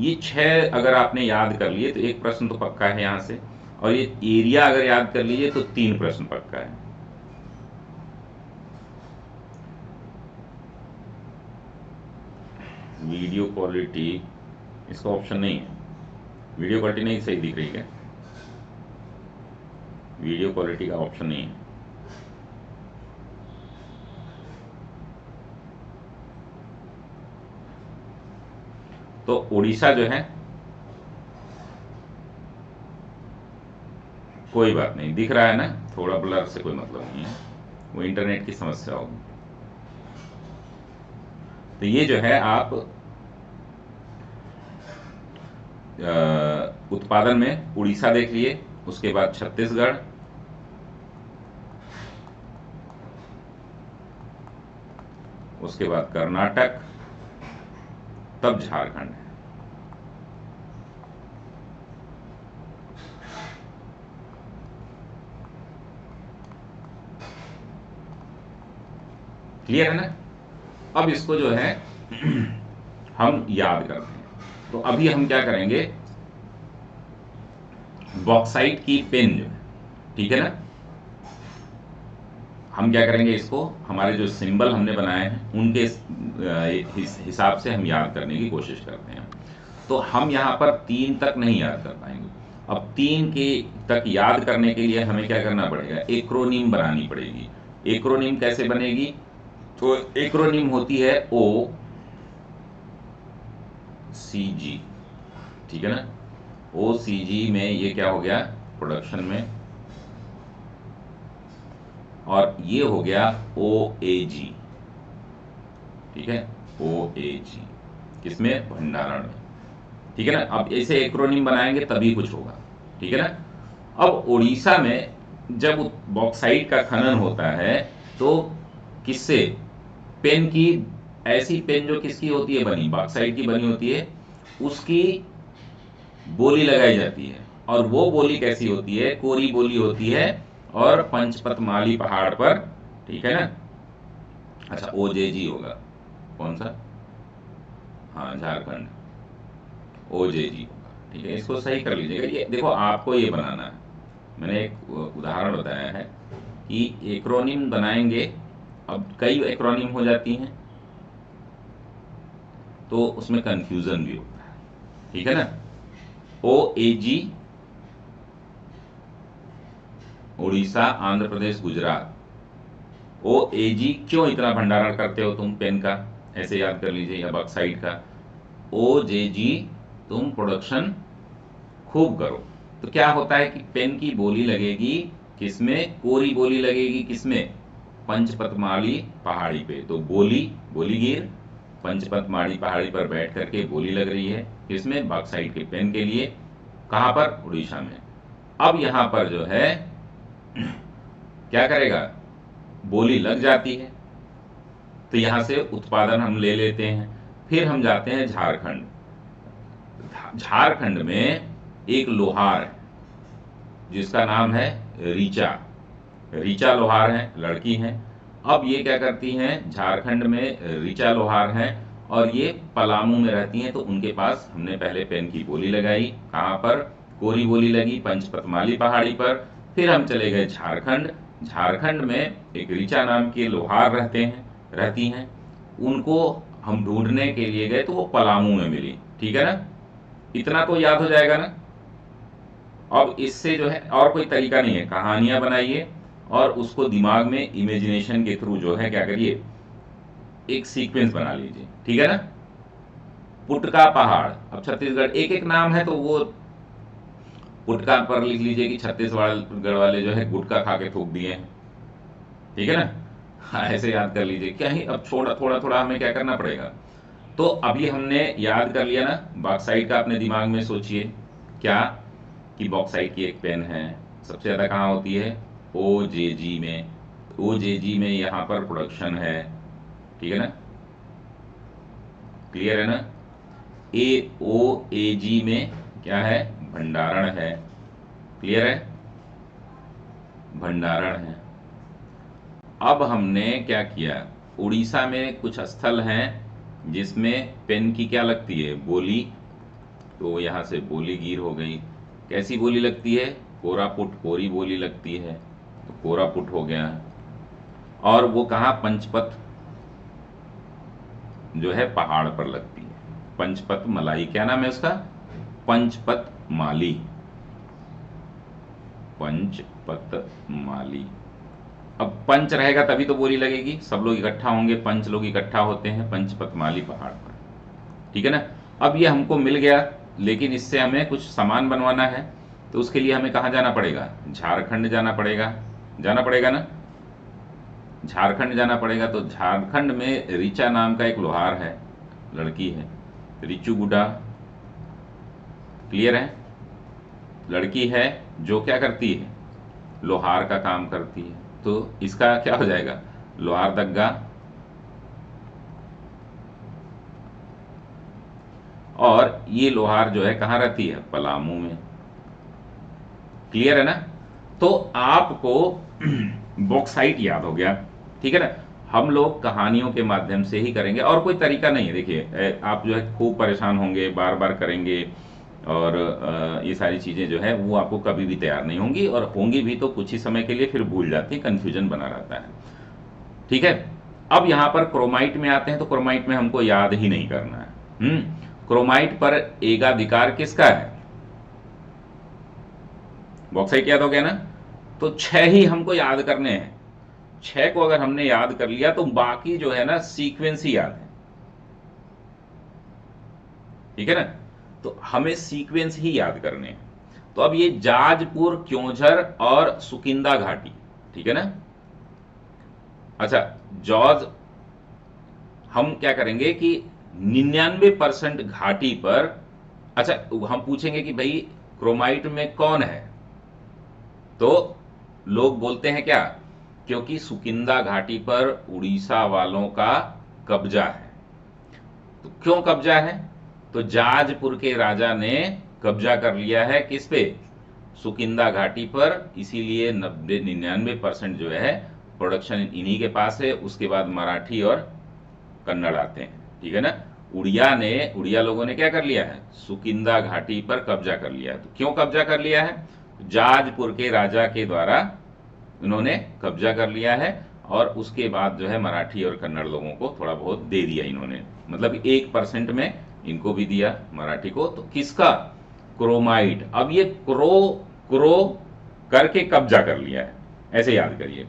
ये 6 अगर आपने याद कर लिए तो एक प्रश्न तो पक्का है यहाँ से, और ये एरिया अगर याद कर लीजिए तो 3 प्रश्न पक्का है। वीडियो क्वालिटी, इसका ऑप्शन नहीं है। वीडियो क्वालिटी नहीं सही दिख रही है? वीडियो क्वालिटी का ऑप्शन नहीं है। तो उड़ीसा जो है, कोई बात नहीं, दिख रहा है ना, थोड़ा ब्लर से कोई मतलब नहीं है, वो इंटरनेट की समस्या होगी। तो ये जो है आप उत्पादन में उड़ीसा देख लिए, उसके बाद छत्तीसगढ़, उसके बाद कर्नाटक, तब झारखंड है। क्लियर है ना? अब इसको जो है हम याद करते हैं। तो अभी हम क्या करेंगे, बॉक्साइट की पेन जो है, ठीक है ना, हम क्या करेंगे, इसको हमारे जो सिंबल हमने बनाए हैं उनके हिसाब से हम याद करने की कोशिश करते हैं। तो हम यहाँ पर 3 तक नहीं याद कर पाएंगे। अब 3 के तक याद करने के लिए हमें क्या करना पड़ेगा, एक्रोनिम बनानी पड़ेगी। एक्रोनिम कैसे बनेगी? तो एक्रोनिम होती है ओ सी जी, ठीक है ना। ओ सी जी में ये क्या हो गया, प्रोडक्शन में, और ये हो गया ओ ए जी, ठीक है, ओ ए जी किसमें, भंडारण में, ठीक है ना। अब ऐसे एक्रोनिम बनाएंगे तभी कुछ होगा, ठीक है ना। अब उड़ीसा में जब बॉक्साइट का खनन होता है तो किससे, पेन की, ऐसी पेन जो किसकी होती है, बनी बॉक्साइट की बनी होती है, उसकी बोली लगाई जाती है। और वो बोली कैसी होती है, कोरी बोली होती है, और पंचपतमाली पहाड़ पर, ठीक है ना। अच्छा ओजेजी होगा, कौन सा, हाँ झारखंड, ओजेजी होगा, ठीक है। इसको सही कर लीजिएगा। ये देखो आपको ये बनाना है, मैंने एक उदाहरण बताया है कि एक्रोनिम बनाएंगे, अब कई एक्रोनिम हो जाती हैं तो उसमें कंफ्यूजन भी होता है, ठीक है ना। ओ ए जी, उड़ीसा, आंध्र प्रदेश, गुजरात। ओ ए जी क्यों इतना भंडारण करते हो तुम पेन का, ऐसे याद कर लीजिए, या बॉक्साइट का। ओ जे जी, तुम प्रोडक्शन खूब करो। तो क्या होता है कि पेन की बोली लगेगी किसमें, कोरी बोली लगेगी किसमें, पंचपतमाली पहाड़ी पे। तो बोली, बोलीगीर पंचपतमाली पहाड़ी पर बैठ करके बोली लग रही है किसमें, बॉक्साइट के पेन के लिए। कहां पर, उड़ीसा में। अब यहां पर जो है क्या करेगा, बोली लग जाती है तो यहां से उत्पादन हम ले लेते हैं। फिर हम जाते हैं झारखंड। झारखंड में एक लोहार है जिसका नाम है रीचा, रीचा लोहार है, लड़की है। अब ये क्या करती हैं, झारखंड में ऋचा लोहार हैं और ये पलामू में रहती हैं, तो उनके पास हमने पहले पेन की बोली लगाई। कहाँ पर? कोरी बोली लगी पंचपतमाली पहाड़ी पर। फिर हम चले गए झारखंड। झारखंड में एक ऋचा नाम के लोहार रहती हैं। उनको हम ढूंढने के लिए गए तो वो पलामू में मिली। ठीक है ना, इतना तो याद हो जाएगा ना। अब इससे जो है और कोई तरीका नहीं है, कहानियां बनाइए और उसको दिमाग में इमेजिनेशन के थ्रू जो है क्या करिए, एक सीक्वेंस बना लीजिए। ठीक है ना। पुटका पहाड़, अब छत्तीसगढ़ एक एक नाम है तो वो पुटका पर लिख लीजिए कि छत्तीसगढ़ वाले जो है गुटखा खा के थूक दिए हैं। ठीक है ना। हाँ, ऐसे याद कर लीजिए। क्या ही अब थोड़ा थोड़ा थोड़ा हमें क्या करना पड़ेगा। तो अभी हमने याद कर लिया ना, बॉक्साइट का अपने दिमाग में सोचिए क्या, कि बॉक्साइट की एक पेन है, सबसे ज्यादा कहाँ होती है? ओजेजी में। ओजेजी में यहाँ पर प्रोडक्शन है। ठीक है ना, क्लियर है ना। ए ओ ए जी में क्या है? भंडारण है। क्लियर है, भंडारण है। अब हमने क्या किया, उड़ीसा में कुछ स्थल हैं जिसमें पेन की क्या लगती है? बोली। तो यहां से बोली गिर हो गई। कैसी बोली लगती है? कोरापुट कोरी बोली लगती है, तो कोरापुट हो गया। और वो कहाँ? पंचपत जो है पहाड़ पर लगती है। पंचपत मलाई, क्या नाम है उसका? पंचपत माली। पंचपत माली। अब पंच रहेगा तभी तो बोली लगेगी, सब लोग इकट्ठा होंगे, पंच लोग इकट्ठा होते हैं पंचपतमाली पहाड़ पर। ठीक है ना। अब ये हमको मिल गया, लेकिन इससे हमें कुछ सामान बनवाना है, तो उसके लिए हमें कहाँ जाना पड़ेगा? झारखंड जाना पड़ेगा। जाना पड़ेगा ना, झारखंड जाना पड़ेगा। तो झारखंड में ऋचा नाम का एक लोहार है, लड़की है, रिचू गुडा। क्लियर है, लड़की है जो क्या करती है? लोहार का काम करती है। तो इसका क्या हो जाएगा? लोहार दग्गा। और ये लोहार जो है कहाँ रहती है? पलामू में। क्लियर है ना। तो आपको बॉक्साइट याद हो गया। ठीक है ना। हम लोग कहानियों के माध्यम से ही करेंगे और कोई तरीका नहीं है। देखिए आप जो है खूब परेशान होंगे, बार बार करेंगे और ये सारी चीजें जो है वो आपको कभी भी तैयार नहीं होंगी, और होंगी भी तो कुछ ही समय के लिए, फिर भूल जाती है, कंफ्यूजन बना रहता है। ठीक है। अब यहां पर क्रोमाइट में आते हैं, तो क्रोमाइट में हमको याद ही नहीं करना है। क्रोमाइट पर एकाधिकार किसका है? बॉक्साइट याद हो गया ना। तो 6 ही हमको याद करने हैं। 6 को अगर हमने याद कर लिया तो बाकी जो है ना सीक्वेंस ही याद है। ठीक है ना। तो हमें सीक्वेंस ही याद करने हैं। तो अब ये जाजपुर, क्योंझर और सुकिंदा घाटी। ठीक है ना। अच्छा, जॉर्ज हम क्या करेंगे कि 99% घाटी पर। अच्छा, हम पूछेंगे कि भाई क्रोमाइट में कौन है, तो लोग बोलते हैं क्या? क्योंकि सुकिंदा घाटी पर उड़ीसा वालों का कब्जा है। तो क्यों कब्जा है? तो जाजपुर के राजा ने कब्जा कर लिया है किस पे? सुकिंदा घाटी पर। इसीलिए 99% जो है प्रोडक्शन इन्हीं के पास है। उसके बाद मराठी और कन्नड़ आते हैं। ठीक है ना। उड़िया लोगों ने क्या कर लिया है? सुकिंदा घाटी पर कब्जा कर लिया है। तो क्यों कब्जा कर लिया है? जाजपुर के राजा के द्वारा इन्होंने कब्जा कर लिया है। और उसके बाद जो है मराठी और कन्नड़ लोगों को थोड़ा बहुत दे दिया इन्होंने, मतलब 1% में इनको भी दिया मराठी को। तो किसका? क्रोमाइट। अब ये क्रो क्रो करके कब्जा कर लिया है, ऐसे याद करिए।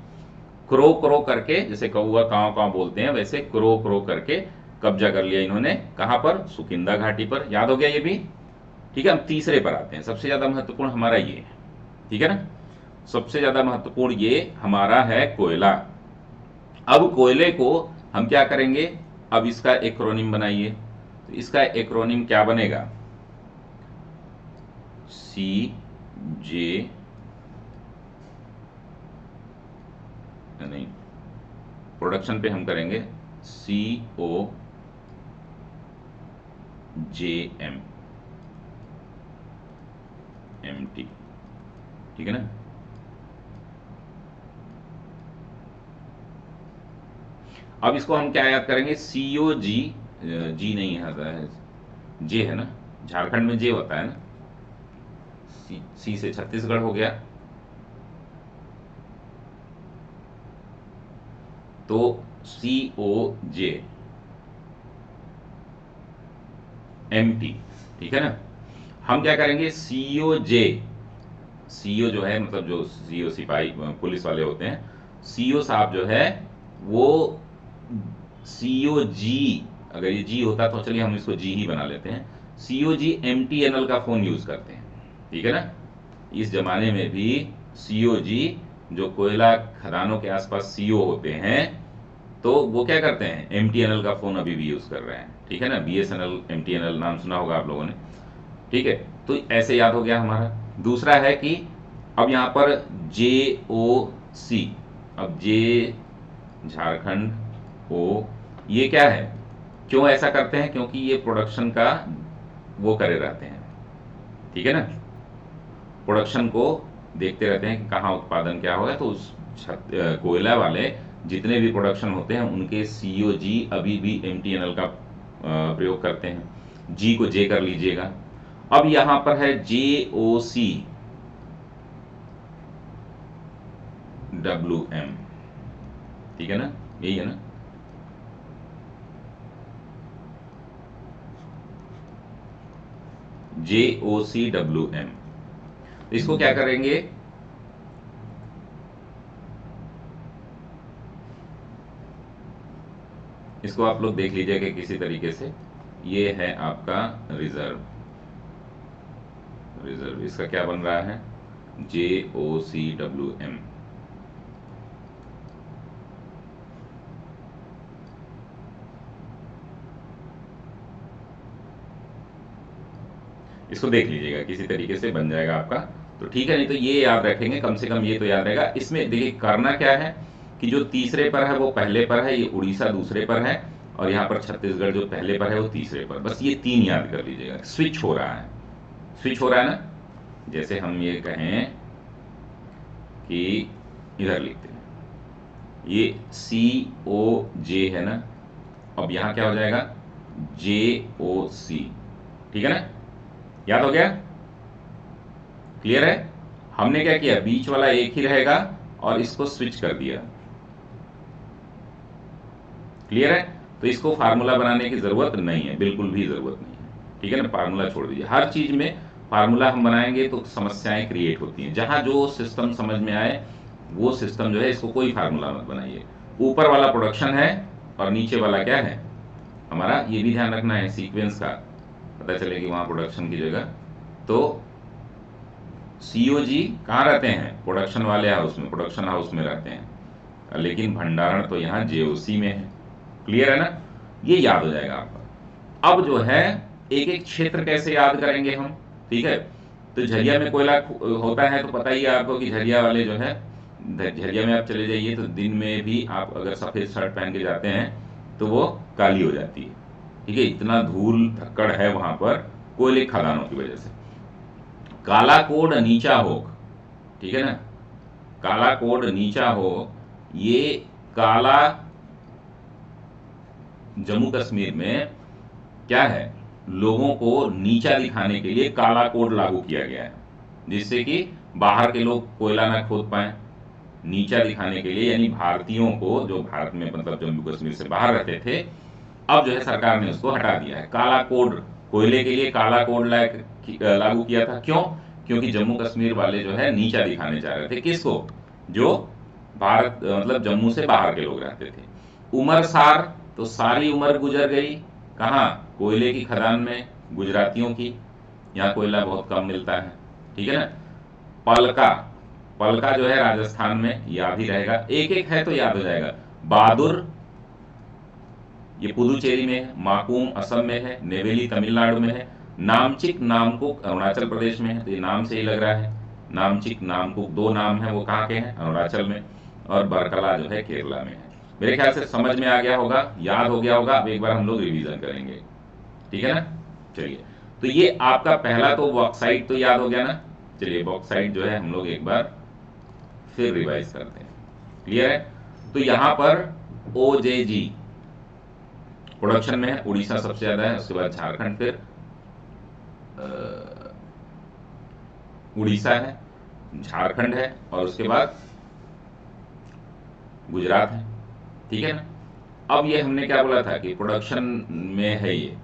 क्रो क्रो करके, जैसे कौआ काव काव बोलते हैं, वैसे क्रो क्रो करके कब्जा कर लिया इन्होंने। कहां पर? सुकिंदा घाटी पर। याद हो गया ये भी। ठीक है। हम तीसरे पर आते हैं, सबसे ज्यादा महत्वपूर्ण हमारा ये है। ठीक है ना। सबसे ज्यादा महत्वपूर्ण ये हमारा है कोयला। अब कोयले को हम क्या करेंगे? अब इसका एक्रोनिम बनाइए। तो इसका एक्रोनिम क्या बनेगा? सी जे, नहीं, प्रोडक्शन पे हम करेंगे COJMMT। ठीक है ना। अब इसको हम क्या याद करेंगे, सीओ जी, जी नहीं आता है, जे है ना, झारखंड में जे होता है ना, सी से छत्तीसगढ़ हो गया, तो सी ओ जे एम टी, ठीक है ना। हम क्या करेंगे, सीओ जे, सीओ जो है मतलब जो सीओ सिपाही पुलिस वाले होते हैं, सीओ साहब जो है वो सीओ जी, अगर ये जी होता तो चलिए हम इसको जी ही बना लेते हैं, सीओ जी एमटीएनएल का फोन यूज करते हैं, ठीक है ना। इस जमाने में भी सीओ जी, जो कोयला खदानों के आसपास सीओ होते हैं, तो वो क्या करते हैं, एमटीएनएल का फोन अभी भी यूज कर रहे हैं, ठीक है ना। बीएसएनएल, एमटीएनएल नाम सुना होगा आप लोगों ने, ठीक है। तो ऐसे याद हो गया हमारा। दूसरा है कि अब यहां पर जे ओ सी, अब जे झारखंड, ओ, ये क्या है, क्यों ऐसा करते हैं, क्योंकि ये प्रोडक्शन का वो करे रहते हैं, ठीक है ना, प्रोडक्शन को देखते रहते हैं कि कहाँ उत्पादन क्या होगा। तो उस कोयला वाले जितने भी प्रोडक्शन होते हैं उनके सीओ जी अभी भी एमटीएनएल का प्रयोग करते हैं। जी को जे कर लीजिएगा। अब यहां पर है जे ओ सी डब्ल्यू एम, ठीक है ना, यही है ना। जे ओ सी डब्ल्यू एम, इसको क्या करेंगे, इसको आप लोग देख लीजिएगा किसी तरीके से। ये है आपका रिजर्व, रिजर्व इसका क्या बन रहा है, जे ओ सी डब्ल्यू एम। इसको देख लीजिएगा किसी तरीके से बन जाएगा आपका, तो ठीक है। नहीं तो ये याद रखेंगे, कम से कम ये तो याद रहेगा। इसमें देखिए करना क्या है कि जो तीसरे पर है वो पहले पर है, ये उड़ीसा दूसरे पर है, और यहाँ पर छत्तीसगढ़ जो पहले पर है वो तीसरे पर, बस ये तीन याद कर लीजिएगा। स्विच हो रहा है, स्विच हो रहा है ना। जैसे हम ये कहें कि इधर लिखते हैं, ये सी ओ जे है ना, अब यहां क्या हो जाएगा, जे ओ सी, ठीक है ना, याद हो गया, क्लियर है। हमने क्या किया, बीच वाला एक ही रहेगा और इसको स्विच कर दिया, क्लियर है। तो इसको फार्मूला बनाने की जरूरत नहीं है, बिल्कुल भी जरूरत नहीं है, ठीक है ना। फार्मूला छोड़ दीजिए, हर चीज में फार्मूला हम बनाएंगे तो समस्याएं क्रिएट होती हैं। जहां जो सिस्टम समझ में आए वो सिस्टम जो है, इसको कोई फार्मूला मत बनाइए। ऊपर वाला प्रोडक्शन है और नीचे वाला क्या है हमारा, ये भी ध्यान रखना है सीक्वेंस का, पता चले कि वहां प्रोडक्शन की जगह तो सीओ जी कहाँ रहते हैं, प्रोडक्शन वाले हाउस में, प्रोडक्शन हाउस में रहते हैं, लेकिन भंडारण तो यहाँ जेओसी में है, क्लियर है ना। ये याद हो जाएगा आपका। अब जो है एक एक क्षेत्र कैसे याद करेंगे हम, ठीक है। तो झरिया में कोयला होता है तो पता ही है आपको कि झरिया वाले जो है, झरिया में आप चले जाइए तो दिन में भी आप अगर सफेद शर्ट पहन के जाते हैं तो वो काली हो जाती है, ठीक है। इतना धूल धक्कड़ है वहां पर कोयले खदानों की वजह से। काला कोड नीचा हो, ठीक है ना, काला कोड नीचा हो, ये काला जम्मू कश्मीर में क्या है, लोगों को नीचा दिखाने के लिए काला कोड लागू किया गया है, जिससे कि बाहर के लोग कोयला ना खोद पाए, नीचा दिखाने के लिए, यानी भारतीयों को जो भारत में मतलब जम्मू कश्मीर से बाहर रहते थे, अब जो है सरकार ने उसको हटा दिया है। काला कोड, कोयले के लिए काला कोड लागू किया था, क्यों, क्योंकि जम्मू कश्मीर वाले जो है नीचा दिखाने जा रहे थे, किसको, जो भारत मतलब जम्मू से बाहर के लोग रहते थे। उमर सार, तो सारी उम्र गुजर गई कहाँ, कोयले की खदान में, गुजरातियों की, यहाँ कोयला बहुत कम मिलता है, ठीक है ना। पलका, पलका जो है राजस्थान में, याद ही रहेगा, एक एक है तो याद हो जाएगा। बहादुर ये पुदुचेरी में है, माकूम असम में है, नेवेली तमिलनाडु में है, नामचिक नामकुक अरुणाचल प्रदेश में है, तो ये नाम से ही लग रहा है, नामचिक नामकुक दो नाम है, वो कहाँ के हैं, अरुणाचल में, और बरकला जो है केरला में है। मेरे ख्याल से समझ में आ गया होगा, याद हो गया होगा। अब एक बार हम लोग रिवीजन करेंगे, ठीक है ना। चलिए, तो ये आपका पहला तो बॉक्साइट तो याद हो गया ना। चलिए बॉक्साइट जो है हम लोग एक बार फिर रिवाइज करते हैं, क्लियर है। तो यहां पर OJG प्रोडक्शन में है, उड़ीसा सबसे ज्यादा है, उसके बाद झारखंड, फिर उड़ीसा है, झारखंड है, और उसके बाद गुजरात है। ठीक है ना। अब ये हमने क्या बोला था कि प्रोडक्शन में है ये,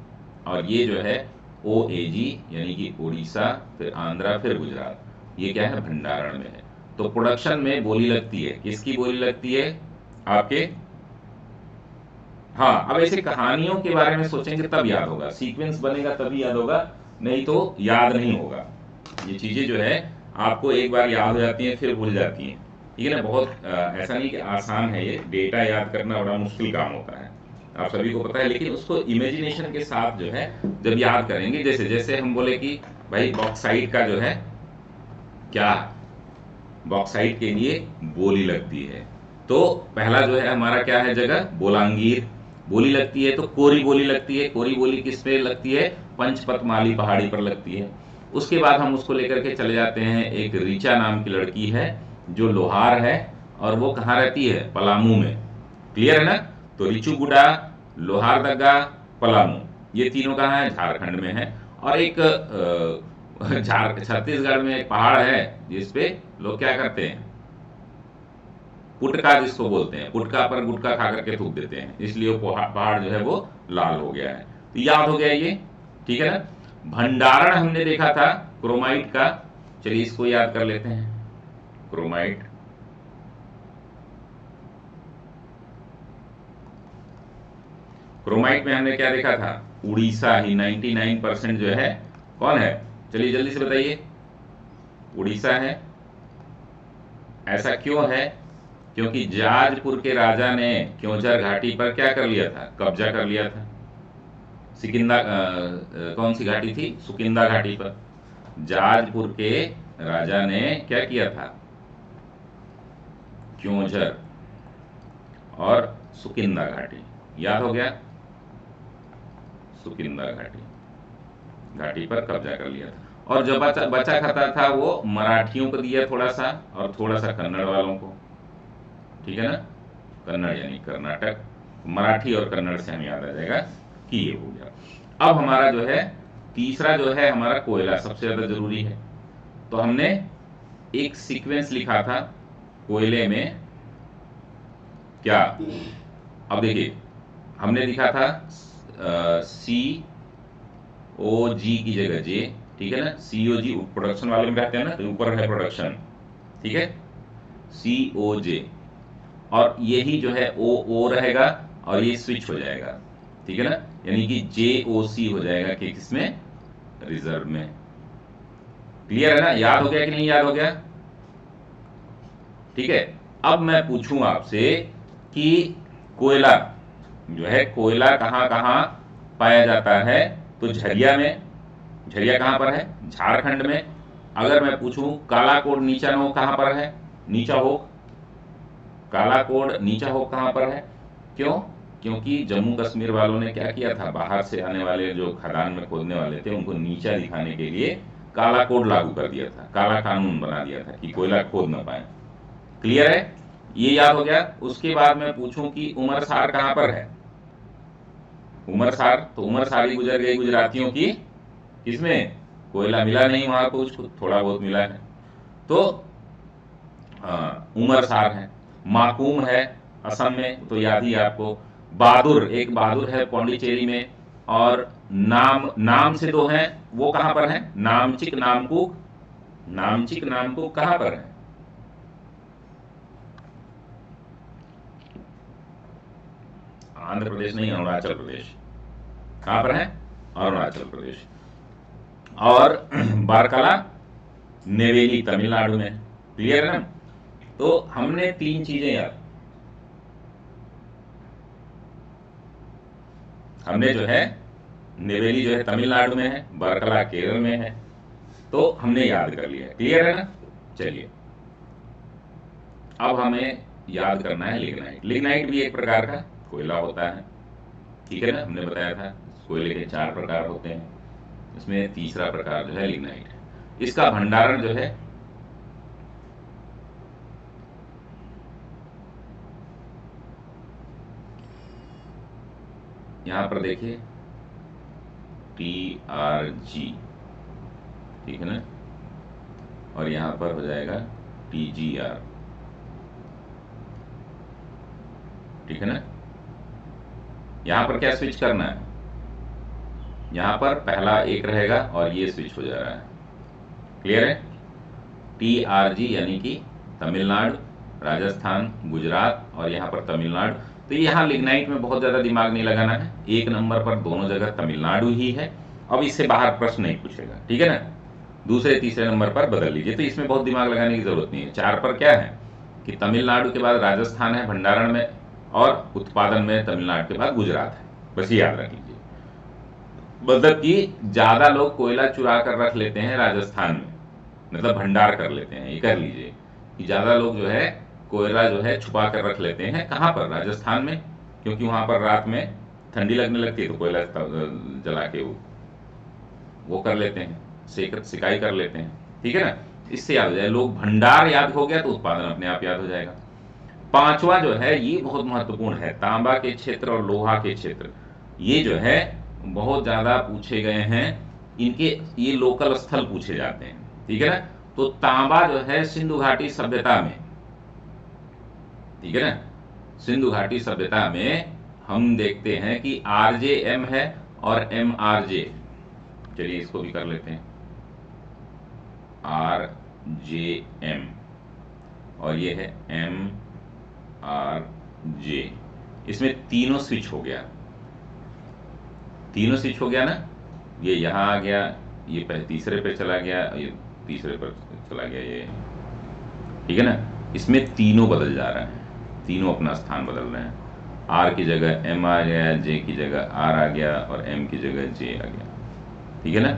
और ये जो है OAG यानी कि उड़ीसा, फिर आंध्रा, फिर गुजरात, ये क्या है, भंडारण में है। तो प्रोडक्शन में बोली लगती है, किसकी बोली लगती है, आपके। हाँ, अब ऐसे कहानियों के बारे में सोचेंगे तब याद होगा, सीक्वेंस बनेगा तभी याद होगा, नहीं तो याद नहीं होगा। ये चीजें जो है आपको एक बार याद हो जाती हैं, फिर भूल जाती हैं। ठीक है ना। बहुत ऐसा नहीं कि आसान है, ये डेटा याद करना बड़ा मुश्किल काम होता है, आप सभी को पता है। लेकिन उसको इमेजिनेशन के साथ जो है जब याद करेंगे, जैसे जैसे हम बोले कि भाई बॉक्साइट का जो है क्या, बॉक्साइट के लिए बोली लगती है, तो पहला जो है हमारा क्या है जगह, बोलांगीर बोली लगती है। तो कोरी बोली लगती है, कोरी बोली किस पे लगती है, पंचपतमाली पहाड़ी पर लगती है। उसके बाद हम उसको लेकर के चले जाते हैं, एक रीचा नाम की लड़की है जो लोहार है, और वो कहाँ रहती है, पलामू में। क्लियर है ना। तो रिचुगुडा, लोहारदगा, पलामू, ये तीनों कहाँ है, झारखंड में है। और एक छत्तीसगढ़ में एक पहाड़ है जिसपे लोग क्या करते हैं, पुटका जिसको बोलते हैं, पुटका पर गुटका खा करके थूक देते हैं, इसलिए वो पहाड़ जो है वो लाल हो गया है। तो याद हो गया ये। ठीक है ना। भंडारण हमने देखा था क्रोमाइट का, चलिए इसको याद कर लेते हैं। क्रोमाइट, क्रोमाइट में हमने क्या देखा था, उड़ीसा ही 99% जो है कौन है, चलिए जल्दी से बताइए, उड़ीसा है। ऐसा क्यों है, क्योंकि जाजपुर के राजा ने क्योंझर घाटी पर क्या कर लिया था, कब्जा कर लिया था। सिकिंदा कौन सी घाटी थी, सुकिंदा घाटी पर जाजपुर के राजा ने क्या किया था, क्योंझर और सुकिंदा घाटी, याद हो गया, सुकिंदा घाटी पर कब्जा कर लिया था। और जो बचा बचा खाता था वो मराठियों को दिया थोड़ा सा, और थोड़ा सा कन्नड़ वालों को। ठीक है ना। कन्नड़ यानी कर्नाटक, मराठी और कन्नड़ से हमें याद आ जाएगा कि ये हो गया। अब हमारा जो है तीसरा जो है हमारा कोयला सबसे ज्यादा जरूरी है। तो हमने एक सीक्वेंस लिखा था कोयले में क्या, अब देखिए हमने लिखा था COG की जगह J। ठीक है ना। COG प्रोडक्शन वाले में रहते हैं ना, तो ऊपर है प्रोडक्शन। ठीक है, COJ, और यही जो है O रहेगा, और ये स्विच हो जाएगा। ठीक है ना। यानी कि JOC हो जाएगा कि किसमें, रिजर्व में। क्लियर है ना, याद हो गया कि नहीं याद हो गया। ठीक है। अब मैं पूछूं आपसे कि कोयला जो है, कोयला कहां कहां पाया जाता है, तो झरिया में। झरिया कहां पर है, झारखंड में। अगर मैं पूछूं कालाकोट नीचा नोक कहां पर है, नीचा होक, कालाकोट नीचा होक कहां पर है, क्यों, क्योंकि जम्मू कश्मीर वालों ने क्या किया था, बाहर से आने वाले जो खदान में खोदने वाले थे उनको नीचा दिखाने के लिए काला कोड लागू कर दिया था, काला कानून बना दिया था कि कोयला खोद ना पाए। क्लियर है, ये याद हो गया। उसके बाद मैं पूछूं कि उमरसार कहां पर है, उमरसार, तो उमरसारी गुजर गई गुजरातियों की, किसमें, कोयला मिला नहीं वहां, कुछ थोड़ा बहुत मिला है, तो उमरसार है। माकूम है असम में, तो याद ही है आपको। बहादुर, एक बहादुर है पौंडीचेरी में। और नाम, नाम से दो हैं, वो कहां पर है, नामचिक नामकुक, नामचिक नामकुक कहां पर है, आंध्र प्रदेश नहीं, अरुणाचल प्रदेश। कहां पर है, अरुणाचल प्रदेश। और बारकला, नेवेली, तमिलनाडु में। क्लियर है ना। तो हमने तीन चीजें याद, हमने जो है नेवेली जो है तमिलनाडु में है, बरकला केरल में है, तो हमने याद कर लिया। क्लियर है ना। चलिए अब हमें याद करना है लिग्नाइट। लिग्नाइट भी एक प्रकार का कोयला होता है। ठीक है ना, हमने बताया था कोयले के 4 प्रकार होते हैं, इसमें तीसरा प्रकार जो है लिग्नाइट है। इसका भंडारण जो है यहां पर देखिए TRG, ठीक है ना, और यहां पर हो जाएगा TGR, ठीक है ना। यहां पर क्या स्विच करना है, यहां पर पहला एक रहेगा और ये स्विच हो जा रहा है, क्लियर है। TRG यानी कि तमिलनाडु, राजस्थान, गुजरात और यहाँ पर तमिलनाडु। तो यहाँ लिग्नाइट में बहुत ज़्यादा दिमाग नहीं लगाना है, एक नंबर पर दोनों जगह तमिलनाडु ही है। अब इससे बाहर प्रश्न नहीं पूछेगा, ठीक है ना। दूसरे तीसरे नंबर पर बदल लीजिए, तो इसमें बहुत दिमाग लगाने की जरूरत नहीं है। 4 पर क्या है कि तमिलनाडु के बाद राजस्थान है भंडारण में, और उत्पादन में तमिलनाडु के बाद गुजरात है, बस ये याद रख लीजिए। मतलब कि ज्यादा लोग कोयला चुरा कर रख लेते हैं राजस्थान में, मतलब भंडार कर लेते हैं, ये कर लीजिए कि ज्यादा लोग जो है कोयला जो है छुपा कर रख लेते हैं, कहाँ पर, राजस्थान में, क्योंकि वहां पर रात में ठंडी लगने लगती है तो कोयला जला के वो कर लेते हैं, सिकाई कर लेते हैं, ठीक है ना। इससे याद हो जाए, लोग भंडार याद हो गया तो उत्पादन अपने आप याद हो जाएगा। पांचवा जो है ये बहुत महत्वपूर्ण है, तांबा के क्षेत्र और लोहा के क्षेत्र, ये जो है बहुत ज्यादा पूछे गए हैं, इनके ये लोकल स्थल पूछे जाते हैं, ठीक है ना। तो तांबा जो है सिंधु घाटी सभ्यता में, ठीक है ना, सिंधु घाटी सभ्यता में हम देखते हैं कि RJM है और MRJ, चलिए इसको भी कर लेते हैं, RJM और ये है MRJ, इसमें तीनों स्विच हो गया, तीनों स्विच हो गया ना। ये यहां आ गया, ये पहले तीसरे पे चला गया, ये तीसरे पर चला गया, ये ठीक है ना। इसमें तीनों बदल जा रहे हैं, तीनों अपना स्थान बदल रहे हैं। R की जगह M आ गया, J की जगह R आ गया और M की जगह J आ गया, ठीक है ना।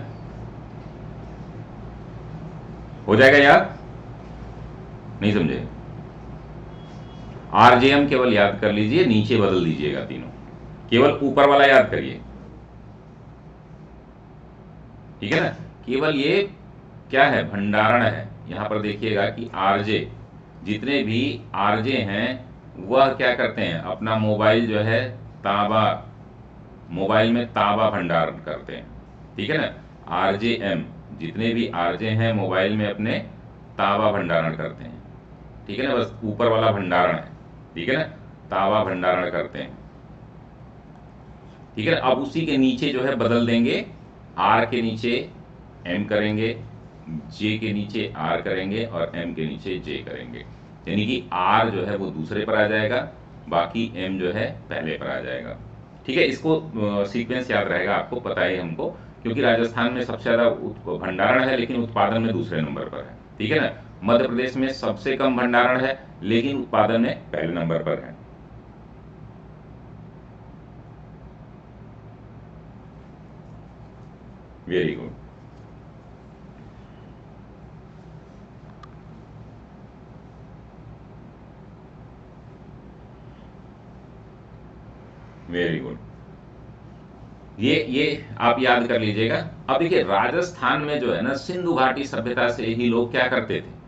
हो जाएगा याद, नहीं समझे। RJM केवल याद कर लीजिए, नीचे बदल दीजिएगा तीनों, केवल ऊपर वाला याद करिए, ठीक है ना। केवल ये क्या है, भंडारण है। यहां पर देखिएगा कि RJ, जितने भी RJ हैं वह क्या करते हैं, अपना मोबाइल जो है तांबा, मोबाइल में तांबा भंडारण करते हैं, ठीक है ना। RJM, जितने भी RJ हैं मोबाइल में अपने तांबा भंडारण करते हैं, ठीक है ना, बस ऊपर वाला भंडारण है, ठीक है ना, तांबा भंडारण करते हैं, ठीक है ना। अब उसी के नीचे जो है बदल देंगे, R के नीचे M करेंगे, J के नीचे R करेंगे और M के नीचे J करेंगे, यानी कि R जो है वो दूसरे पर आ जाएगा, बाकी M जो है पहले पर आ जाएगा, ठीक है। इसको सीक्वेंस याद रहेगा, आपको पता है हमको, क्योंकि राजस्थान में सबसे ज्यादा भंडारण है लेकिन उत्पादन में दूसरे नंबर पर है, ठीक है ना। मध्य प्रदेश में सबसे कम भंडारण है लेकिन उत्पादन में पहले नंबर पर है। वेरी गुड, वेरी गुड, ये आप याद कर लीजिएगा। अब देखिए राजस्थान में जो है ना, सिंधु घाटी सभ्यता से ही लोग क्या करते थे,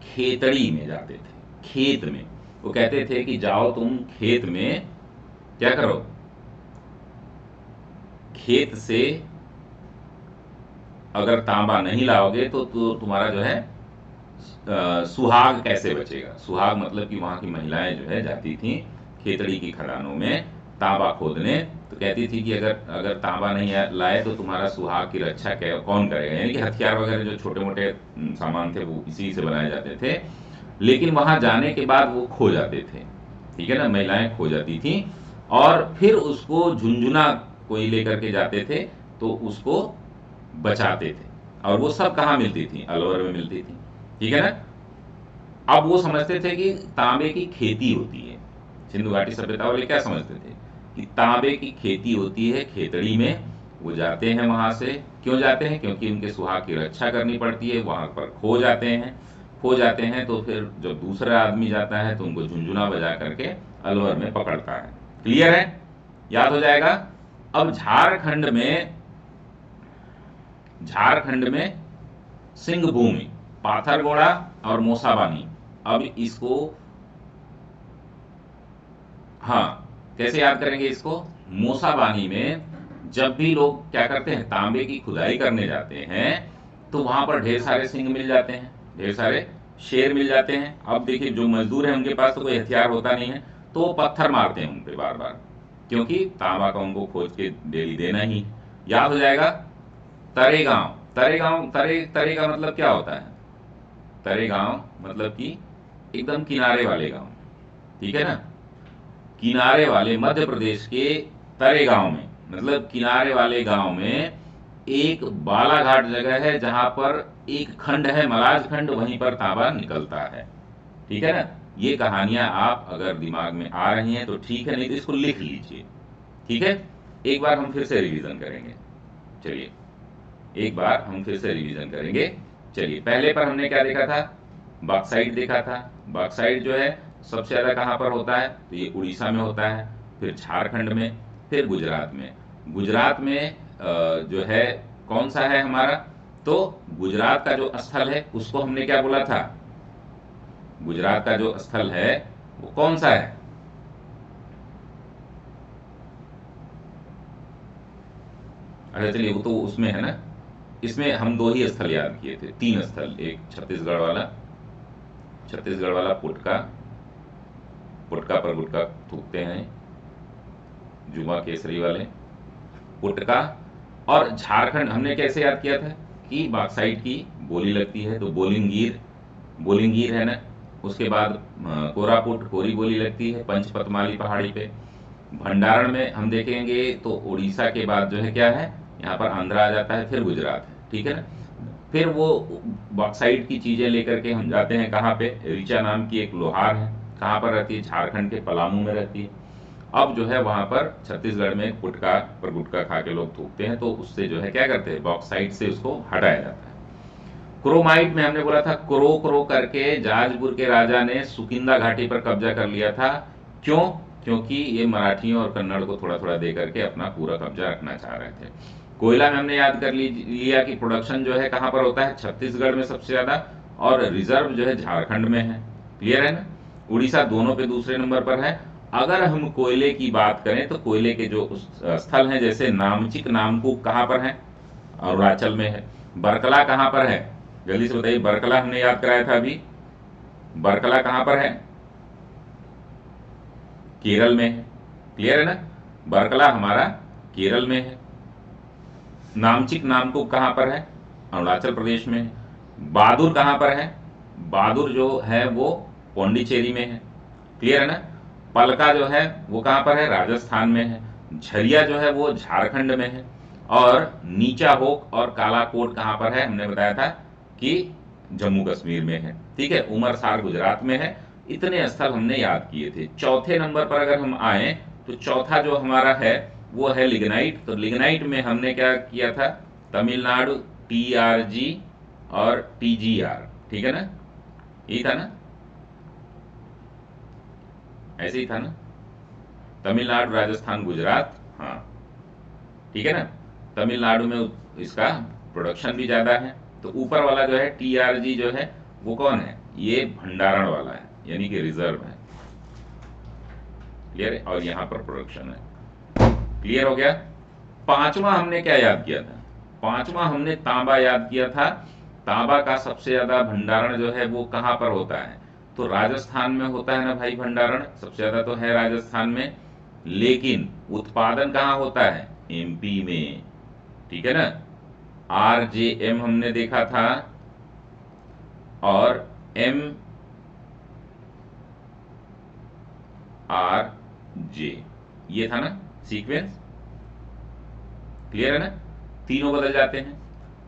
खेतड़ी में जाते थे, खेत में। वो कहते थे कि जाओ तुम खेत में क्या करो, खेत से अगर तांबा नहीं लाओगे तो तुम्हारा जो है सुहाग कैसे बचेगा। सुहाग मतलब कि वहां की महिलाएं जो है जाती थी खेतड़ी की खदानों में तांबा खोदने, तो कहती थी कि अगर अगर तांबा नहीं लाए तो तुम्हारा सुहाग की रक्षा कौन करेगा, यानी कि हथियार वगैरह जो छोटे मोटे सामान थे वो इसी से बनाए जाते थे। लेकिन वहां जाने के बाद वो खो जाते थे, ठीक है ना, महिलाएं खो जाती थी, और फिर उसको झुंझुना कोई लेकर के जाते थे तो उसको बचाते थे। और वो सब कहाँ मिलती थी, अलवर में मिलती थी, ठीक है ना। अब वो समझते थे कि तांबे की खेती होती है, सिंधु घाटी सभ्यता वाले क्या समझते थे कि तांबे की खेती होती है खेतड़ी में। वो जाते हैं वहां से, क्यों जाते हैं, क्योंकि उनके सुहाग की रक्षा करनी पड़ती है, वहां पर खो जाते हैं, खो जाते हैं तो फिर जब दूसरा आदमी जाता है तो उनको झुंझुना बजा करके अलवर में पकड़ता है, क्लियर है, याद हो जाएगा। अब झारखंड में, झारखंड में सिंह भूमि, पाथरगोड़ा और मोसाबानी। अब इसको, हाँ कैसे याद करेंगे इसको, मूसाबानी में जब भी लोग क्या करते हैं, तांबे की खुदाई करने जाते हैं, तो वहां पर ढेर सारे सिंह मिल जाते हैं, ढेर सारे शेर मिल जाते हैं। अब देखिए, जो मजदूर हैं उनके पास तो कोई हथियार होता नहीं है, तो वो पत्थर मारते हैं उन पे बार बार, क्योंकि तांबा का उनको खोज के डेली देना ही। याद हो जाएगा, तरेगांव। तरेगांव, तरे का मतलब क्या होता है? तरेगांव मतलब कि एकदम किनारे वाले गांव, ठीक है ना। किनारे वाले मध्य प्रदेश के तरेगांव में, मतलब किनारे वाले गांव में एक बालाघाट जगह है जहां पर एक खंड है, मलाज खंड, वहीं पर तांबा निकलता है, ठीक है ना। ये कहानियां आप अगर दिमाग में आ रही हैं तो ठीक है, नहीं तो इसको लिख लीजिए, ठीक है। एक बार हम फिर से रिवीजन करेंगे, चलिए एक बार हम फिर से रिवीजन करेंगे। चलिए, पहले पर हमने क्या देखा था? बॉक्साइट देखा था। बॉक्साइट जो है सबसे ज्यादा कहाँ पर होता है? तो ये उड़ीसा में होता है, फिर झारखंड में, फिर गुजरात में। गुजरात में जो है कौन सा है हमारा? तो गुजरात का जो स्थल है उसको हमने क्या बोला था? गुजरात का जो स्थल है वो कौन सा है? अच्छा चलिए, वो तो उसमें है ना। इसमें हम दो ही स्थल याद किए थे, तीन स्थल। एक छत्तीसगढ़ वाला, छत्तीसगढ़ वाला पुटका, पुटका पर गुटका थूकते हैं, जुमा केसरी वाले पुटका। और झारखंड हमने कैसे याद किया था कि बॉक्साइट की बोली लगती है, तो बोलिंगीर, बोलिंगीर है ना। उसके बाद कोरापुट, कोरी बोली लगती है पंचपतमाली पहाड़ी पे। भंडारण में हम देखेंगे तो उड़ीसा के बाद जो है क्या है, यहाँ पर आंध्रा आ जाता है, फिर गुजरात है, ठीक है ना। फिर वो बॉक्साइट की चीजें लेकर के हम जाते हैं कहाँ पे? ऋचा नाम की एक लोहार है, कहाँ पर रहती है? झारखंड के पलामू में रहती है। अब जो है वहां पर छत्तीसगढ़ में गुटका पर गुटका खा के लोग थूकते हैं, तो उससे जो है क्या करते हैं, बॉक्साइट से उसको हटाया जाता है। क्रोमाइट में हमने बोला था, क्रो क्रो करके जाजपुर के राजा ने सुकिंदा घाटी पर कब्जा कर लिया था। क्यों? क्योंकि ये मराठियों और कन्नड़ को थोड़ा थोड़ा दे करके अपना पूरा कब्जा रखना चाह रहे थे। कोयला में हमने याद कर लिया कि प्रोडक्शन जो है कहां पर होता है? छत्तीसगढ़ में सबसे ज्यादा, और रिजर्व जो है झारखंड में है। क्लियर है ना। उड़ीसा दोनों पे दूसरे नंबर पर है। अगर हम कोयले की बात करें तो कोयले के जो स्थल हैं, जैसे नामचिक, नामकुक कहां पर है? अरुणाचल में है। बरकला कहां पर है? जल्दी से बताइए, बरकला हमने याद कराया था अभी। बरकला कहां पर है? केरल में है। क्लियर है ना। बरकला हमारा केरल में है। नामचिक, नामकुक कहां पर है? अरुणाचल प्रदेश में है। बहादुर कहां पर है? बहादुर जो है वो पौंडीचेरी में है। क्लियर है ना। पलका जो है वो कहां पर है? राजस्थान में है। झरिया जो है वो झारखंड में है। और नीचा होक और कालाकोट कहां पर है? हमने बताया था कि जम्मू कश्मीर में है, ठीक है। उमरसार गुजरात में है। इतने स्थल हमने याद किए थे। चौथे नंबर पर अगर हम आए तो चौथा जो हमारा है वो है लिग्नाइट। तो लिग्नाइट में हमने क्या किया था? तमिलनाडु, TRG और TGR, ठीक है ना। यही था ना, ऐसे ही था ना। तमिलनाडु, राजस्थान, गुजरात, हाँ, ठीक है ना। तमिलनाडु में इसका प्रोडक्शन भी ज्यादा है। तो ऊपर वाला जो है TRG जो है वो कौन है? ये भंडारण वाला है, यानी कि रिजर्व है। क्लियर है। और यहां पर प्रोडक्शन है। क्लियर हो गया। पांचवा हमने क्या याद किया था? पांचवा हमने तांबा याद किया था। तांबा का सबसे ज्यादा भंडारण जो है वो कहां पर होता है? तो राजस्थान में होता है ना भाई भंडारण, सबसे ज्यादा तो है राजस्थान में। लेकिन उत्पादन कहां होता है? MP में, ठीक है ना। RJM हमने देखा था, और MRJ, ये था ना सीक्वेंस। क्लियर है ना। तीनों बदल जाते हैं।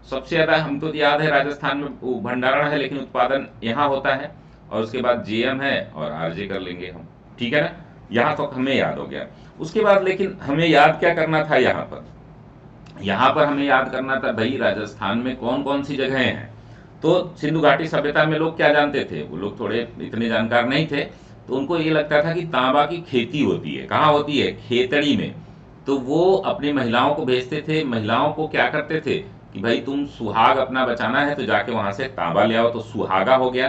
सबसे ज्यादा हमको याद है राजस्थान में भंडारण है, लेकिन उत्पादन यहां होता है। और उसके बाद JM है और RJ कर लेंगे हम, ठीक है ना। यहां तक हमें याद हो गया। उसके बाद लेकिन हमें याद क्या करना था? यहां पर, यहां पर हमें याद करना था भाई राजस्थान में कौन कौन सी जगहें हैं। तो सिंधु घाटी सभ्यता में लोग क्या जानते थे? वो लोग थोड़े इतने जानकार नहीं थे, तो उनको ये लगता था कि तांबा की खेती होती है। कहाँ होती है? खेतड़ी में। तो वो अपनी महिलाओं को भेजते थे। महिलाओं को क्या करते थे कि भाई तुम सुहाग अपना बचाना है तो जाके वहां से तांबा ले आओ। तो सुहागा हो गया,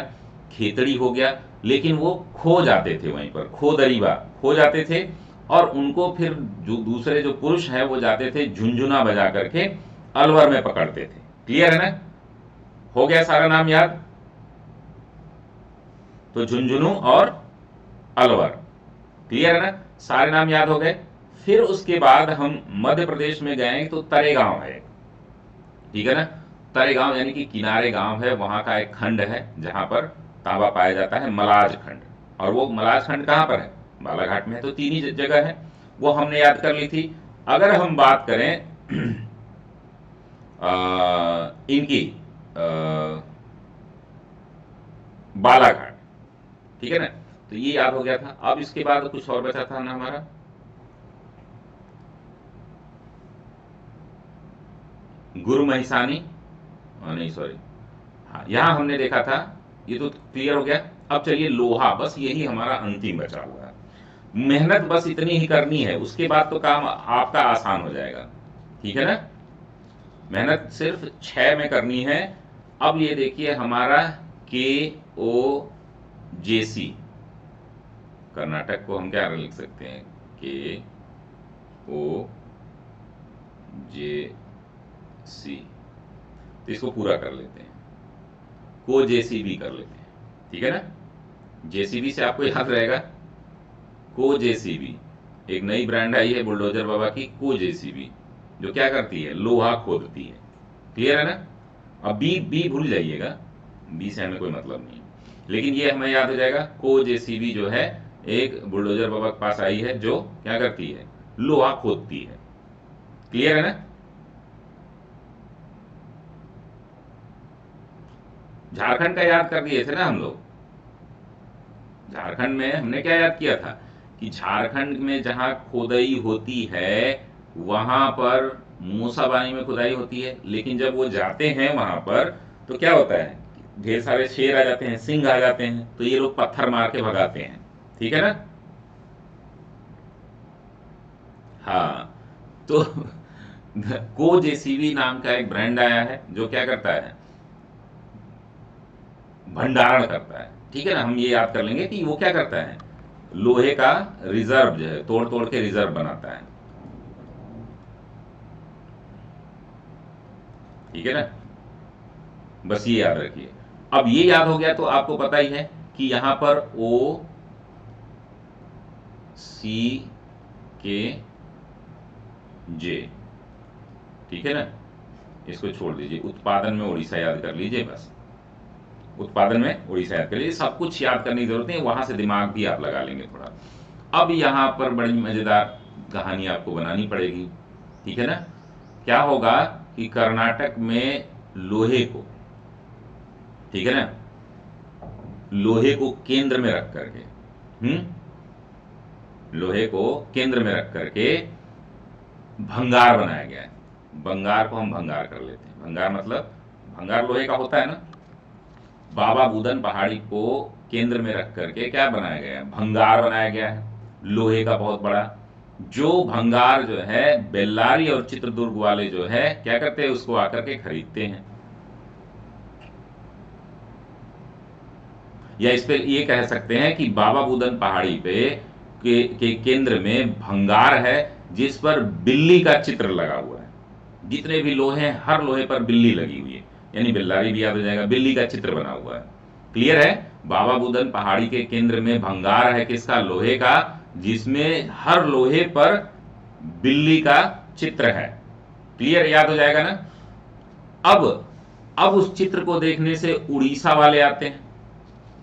खेतड़ी हो गया। लेकिन वो खो जाते थे वहीं पर, खो दरीबा खो जाते थे। और उनको फिर जो दूसरे जो पुरुष हैं वो जाते थे झुनझुना बजा करके अलवर में पकड़ते थे। क्लियर है ना? हो गया सारा नाम याद? तो झुंझुनू और अलवर, क्लियर है ना? सारे नाम याद हो गए। फिर उसके बाद हम मध्य प्रदेश में गए तो तरेगांव है, ठीक है ना? तरेगांव यानी कि किनारे गांव है, वहां का एक खंड है जहां पर तांबा पाया जाता है, मलाज खंड। और वो मलाज खंड कहां पर है? बालाघाट में है। तो तीन ही जगह है, वो हमने याद कर ली थी। अगर हम बात करें इनकी बालाघाट, ठीक है ना? तो ये याद हो गया था। अब इसके बाद कुछ और बचा था ना हमारा, गुरु महिसानी, नहीं सॉरी, हाँ यहाँ हमने देखा था, ये तो क्लियर हो गया। अब चलिए लोहा, बस यही हमारा अंतिम बचा हुआ है। मेहनत बस इतनी ही करनी है, उसके बाद तो काम आपका आसान हो जाएगा, ठीक है ना? मेहनत सिर्फ 6 में करनी है। अब ये देखिए हमारा KOJC, कर्नाटक को हम क्या लिख सकते हैं? KOJC, तो इसको पूरा कर लेते हैं, को JCB कर लेते हैं, ठीक है ना? JCB से आपको याद रहेगा, को JCB एक नई ब्रांड आई है बुलडोजर बाबा की, को JCB, जो क्या करती है? लोहा खोदती है। क्लियर है ना? अब बी बी भूल जाइएगा, बी से हमें कोई मतलब नहीं, लेकिन ये हमें याद हो जाएगा। को JCB जो है एक बुलडोजर बाबा के पास आई है जो क्या करती है? लोहा खोदती है। क्लियर है ना? झारखंड का याद कर दिए थे ना हम लोग। झारखंड में हमने क्या याद किया था कि झारखंड में जहां खोदाई होती है वहां पर मूसाबानी में खुदाई होती है, लेकिन जब वो जाते हैं वहां पर तो क्या होता है? ढेर सारे शेर आ जाते हैं, सिंह आ जाते हैं, तो ये लोग पत्थर मार के भगाते हैं, ठीक है ना? हाँ, तो को JCB नाम का एक ब्रांड आया है जो क्या करता है? भंडारण करता है, ठीक है ना? हम ये याद कर लेंगे कि वो क्या करता है? लोहे का रिजर्व जो है तोड़ तोड़ के रिजर्व बनाता है, ठीक है ना? बस ये याद रखिए। अब ये याद हो गया तो आपको पता ही है कि यहां पर OCKJ, ठीक है ना? इसको छोड़ दीजिए, उत्पादन में उड़ीसा याद कर लीजिए, बस उत्पादन में उड़ीसा याद कर लीजिए। सब कुछ याद करने की जरूरत नहीं, वहां से दिमाग भी आप लगा लेंगे थोड़ा। अब यहां पर बड़ी मजेदार कहानी आपको बनानी पड़ेगी, ठीक है ना? क्या होगा कि कर्नाटक में लोहे को, ठीक है ना, लोहे को केंद्र में रख करके, लोहे को केंद्र में रख करके भंगार बनाया गया है। भंगार को हम भंगार कर लेते हैं। भंगार मतलब भंगार लोहे का होता है ना। बाबा बुदन पहाड़ी को केंद्र में रख करके क्या बनाया गया है? भंगार बनाया गया है, लोहे का बहुत बड़ा। जो भंगार जो है बेल्लारी और चित्रदुर्ग वाले जो है क्या करते हैं? उसको आकर के खरीदते हैं। या इस पे ये कह सकते हैं कि बाबा बुदन पहाड़ी पे के केंद्र में भंगार है जिस पर बिल्ली का चित्र लगा हुआ है। जितने भी लोहे हैं हर लोहे पर बिल्ली लगी हुई है, यानी बेल्लारी भी याद हो जाएगा, बिल्ली का चित्र बना हुआ है। क्लियर है? बाबा बुदन पहाड़ी के केंद्र में भंगार है किसका? लोहे का, जिसमें हर लोहे पर बिल्ली का चित्र है। क्लियर? याद हो जाएगा ना? अब अब उस चित्र को देखने से उड़ीसा वाले आते हैं,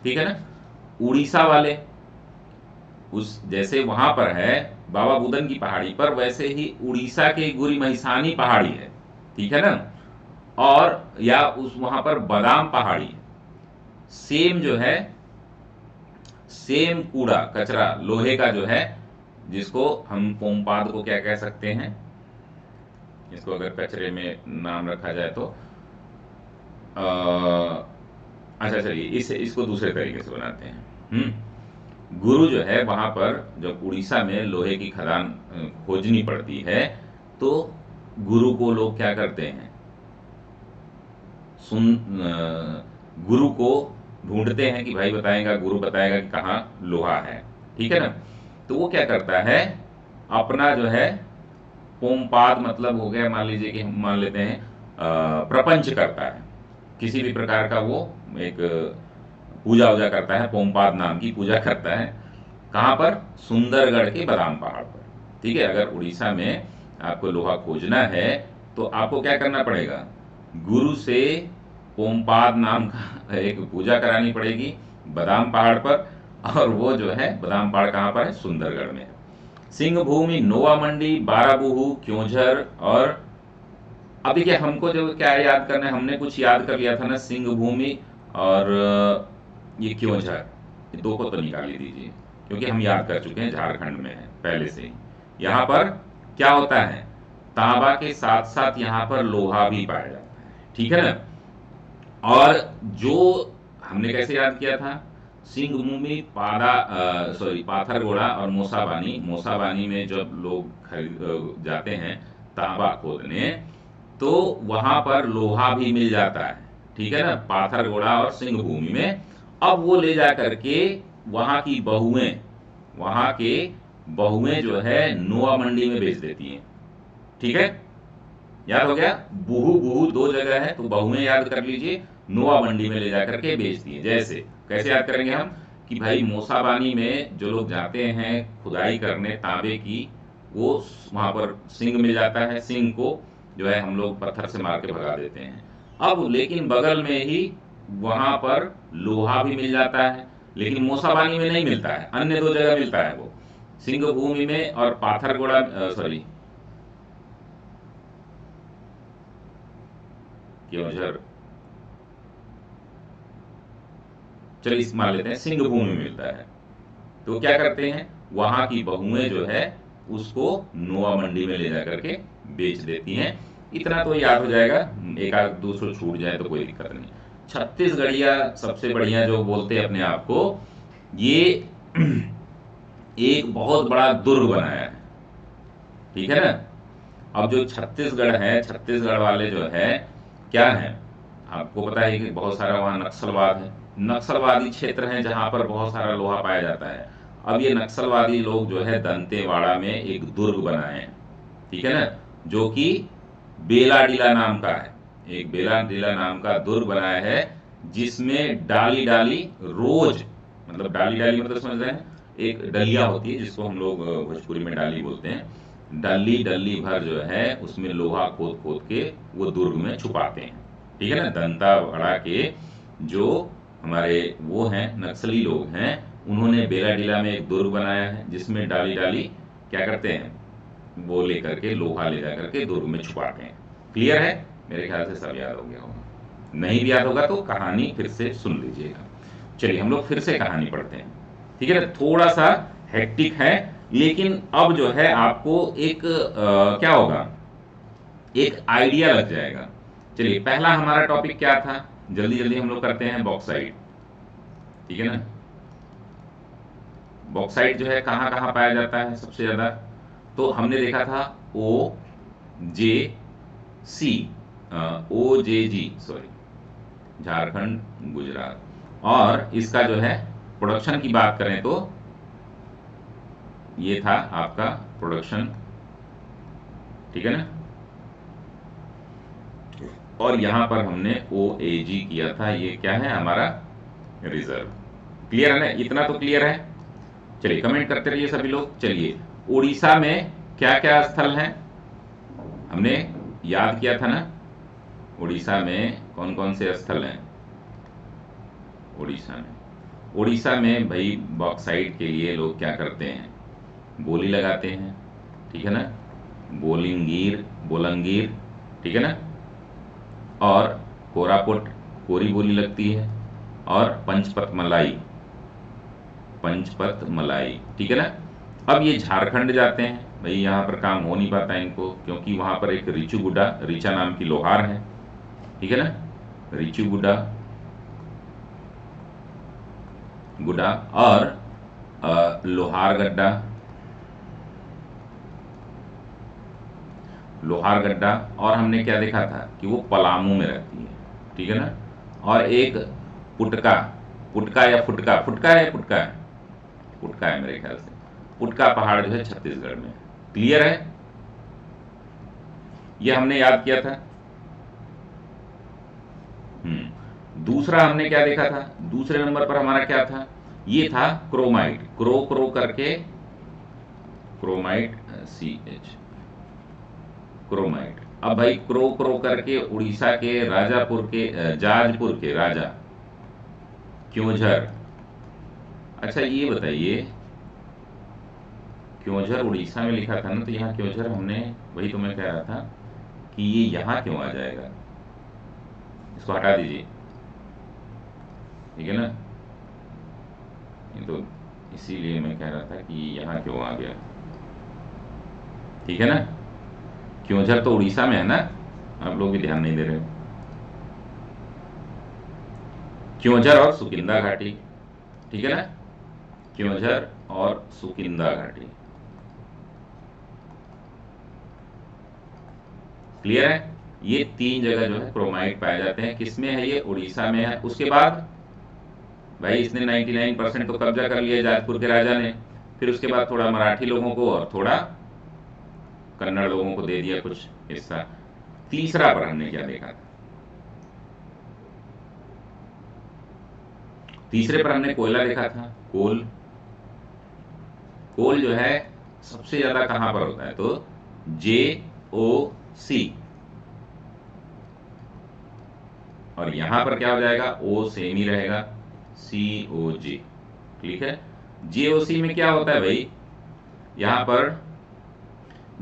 ठीक है ना? उड़ीसा वाले उस जैसे वहां पर है बाबा बुदन की पहाड़ी पर, वैसे ही उड़ीसा के गुरी महिसानी पहाड़ी है, ठीक है ना? और या उस वहां पर बादाम पहाड़ी है। सेम जो है, सेम कूड़ा कचरा लोहे का जो है, जिसको हम पोमपाद को क्या कह सकते हैं? इसको अगर कचरे में नाम रखा जाए तो अच्छा चलिए इसको दूसरे तरीके से बनाते हैं। गुरु जो है वहां पर जब उड़ीसा में लोहे की खदान खोजनी पड़ती है तो गुरु को लोग क्या करते हैं? गुरु को ढूंढते हैं कि भाई बताएगा, गुरु बताएगा कि कहाँ लोहा है, ठीक है ना? तो वो क्या करता है? अपना जो है पोमपाद मतलब हो गया, मान लीजिए कि हम मान लेते हैं प्रपंच करता है, किसी भी प्रकार का वो एक पूजा वूजा करता है, पोमपाद नाम की पूजा करता है। कहाँ पर? सुंदरगढ़ के बादाम पहाड़ पर। ठीक है, अगर उड़ीसा में आपको लोहा खोजना है तो आपको क्या करना पड़ेगा? गुरु से पोमपाद नाम का एक पूजा करानी पड़ेगी बादाम पहाड़ पर, और वो जो है बादाम पहाड़ कहाँ पर है? सुंदरगढ़ में है। सिंह भूमि, नोवा मंडी, बाराबूहू, क्योंझर, और अब देखिए हमको जो क्या याद करना है, हमने कुछ याद कर लिया था ना, सिंह भूमि और ये क्योंझर, ये दो को तो निकाल ही दीजिए क्योंकि हम याद कर चुके हैं, झारखंड में है पहले से ही। यहाँ पर क्या होता है? तांबा के साथ साथ यहाँ पर लोहा भी पाया जाता है। ठीक है ना? और जो हमने कैसे याद किया था? सिंहभूमि, पाथरगोड़ा और मोसाबानी। मोसाबानी में जब लोग खरीद जाते हैं तांबा खोदने, तो वहां पर लोहा भी मिल जाता है। ठीक है ना? पाथरगोड़ा और सिंहभूमि में। अब वो ले जा करके वहां की बहुएं, वहां के बहुएं जो है नोआ मंडी में बेच देती हैं। ठीक है, याद हो गया? बुहू बुहू दो जगह है, तो बहुएं याद कर लीजिए, नोआ मंडी में ले जाकर के बेचती है। जैसे कैसे याद करेंगे हम कि भाई मोसाबानी में जो लोग जाते हैं खुदाई करने तांबे की, वो वहां पर सिंह मिल जाता है, सिंह को जो है हम लोग पत्थर से मार के भगा देते हैं। अब लेकिन बगल में ही वहां पर लोहा भी मिल जाता है, लेकिन मोसाबानी में नहीं मिलता है, अन्य दो जगह मिलता है वो, सिंह भूमि में और पाथरगोड़ा, सॉरी क्योंझर, चलिए इस मान लेते हैं सिंह भूमि में मिलता है। तो क्या करते हैं, वहां की बहुएं जो है उसको नोआ मंडी में ले जाकर के बेच देती हैं। इतना तो याद हो जाएगा, एक आध दूसरों छूट जाए तो कोई दिक्कत नहीं। छत्तीसगढ़िया सबसे बढ़िया जो बोलते हैं अपने आप को, ये एक बहुत बड़ा दुर्ग बनाया है। ठीक है ना? अब जो छत्तीसगढ़ है, छत्तीसगढ़ वाले जो है क्या है, आपको पता है कि बहुत सारा वहाँ नक्सलवाद है, नक्सलवादी क्षेत्र है जहां पर बहुत सारा लोहा पाया जाता है। अब ये नक्सलवादी लोग जो है दंतेवाड़ा में एक दुर्ग बनाए हैं। ठीक है ना? जो कि बेलाडीला नाम का है, एक बेलाडीला नाम का दुर्ग बनाया है, जिसमें डाली डाली रोज, मतलब डाली डाली मतलब समझ रहे हैं, एक डलिया होती है जिसको हम लोग भोजपुरी में डाली बोलते हैं, डली डली भर जो है उसमें लोहा खोद खोद के वो दुर्ग में छुपाते हैं। ठीक है ना? दंतावाड़ा के जो हमारे वो हैं नक्सली लोग हैं, उन्होंने बेलाडीला में एक दुर्ग बनाया है जिसमें डाली डाली क्या करते हैं, वो लेकर के लोहा ले जाकर के दुर्ग में छुपाते हैं। क्लियर है? मेरे ख्याल से सब याद हो गया होगा, नहीं भी याद होगा तो कहानी फिर से सुन लीजिएगा। चलिए हम लोग फिर से कहानी पढ़ते हैं। ठीक है ना? थोड़ा सा हेक्टिक है, लेकिन अब जो है आपको एक क्या होगा, एक आइडिया लग जाएगा। चलिए पहला हमारा टॉपिक क्या था, जल्दी जल्दी हम लोग करते हैं, बॉक्साइट। ठीक है ना? बॉक्साइट जो है कहाँ कहाँ पाया जाता है सबसे ज्यादा? तो हमने देखा था ओ जे सी, ओ जे जी, सॉरी, झारखंड, गुजरात। और इसका जो है प्रोडक्शन की बात करें तो ये था आपका प्रोडक्शन। ठीक है ना? और यहां पर हमने ओ ए जी किया था, ये क्या है हमारा रिजर्व। क्लियर है ना? इतना तो क्लियर है। चलिए कमेंट करते रहिए सभी लोग। चलिए उड़ीसा में क्या क्या स्थल हैं हमने याद किया था ना, उड़ीसा में कौन कौन से स्थल हैं? उड़ीसा में भाई बॉक्साइट के लिए लोग क्या करते हैं, बोली लगाते हैं। ठीक है ना? बोलंगीर, ठीक है ना? और कोरापुट, कोरी बोली लगती है, और पंचपत मलाई। ठीक है ना? अब ये झारखंड जाते हैं भाई, यहाँ पर काम हो नहीं पाता इनको, क्योंकि वहां पर एक रीचा नाम की लोहार है। ठीक है ना? रिचू गुडा और लोहार गड्ढा। और हमने क्या देखा था कि वो पलामू में रहती है। ठीक है ना? और एक पुटका पुटका है मेरे ख्याल से, पुटका पहाड़ जो है छत्तीसगढ़ में। क्लियर है? ये हमने याद किया था। दूसरा हमने क्या देखा था? दूसरे नंबर पर हमारा क्या था? ये था क्रोमाइट, क्रो क्रो करके क्रोमाइट, CH, क्रोमाइट। अब भाई क्रो क्रो करके उड़ीसा के राजापुर के जाजपुर के राजा क्योंझर। अच्छा ये बताइए, क्योंझर उड़ीसा में लिखा था ना, तो यहाँ क्योंझर हमने, वही तो मैं कह रहा था कि ये यहाँ क्यों आ जाएगा, इसको हटा दीजिए, ठीक है ना। ये तो इसीलिए मैं कह रहा था कि यहाँ क्यों आ गया, ठीक है ना। क्योंझर तो उड़ीसा में है ना, आप लोग भी ध्यान नहीं दे रहे हो। क्योंझर और सुकिंदा घाटी, ठीक है ना, क्योंझर और सुकिंदा घाटी। क्लियर है? ये तीन जगह जो है क्रोमाइट पाए जाते हैं। किसमें है ये? उड़ीसा में है। उसके बाद भाई इसने 99% तो कब्जा कर लिया जाजपुर के राजा ने, फिर उसके बाद थोड़ा मराठी लोगों को और थोड़ा कन्नड़ लोगों को दे दिया कुछ हिस्सा। तीसरा पर हमने क्या देखा था? तीसरे पर हमने कोयला देखा था, कोल। कोल जो है सबसे ज्यादा कहां पर होता है? तो JOC, और यहां पर क्या हो जाएगा? O सेम ही रहेगा, COG। ठीक है। JOC में क्या होता है भाई? यहां पर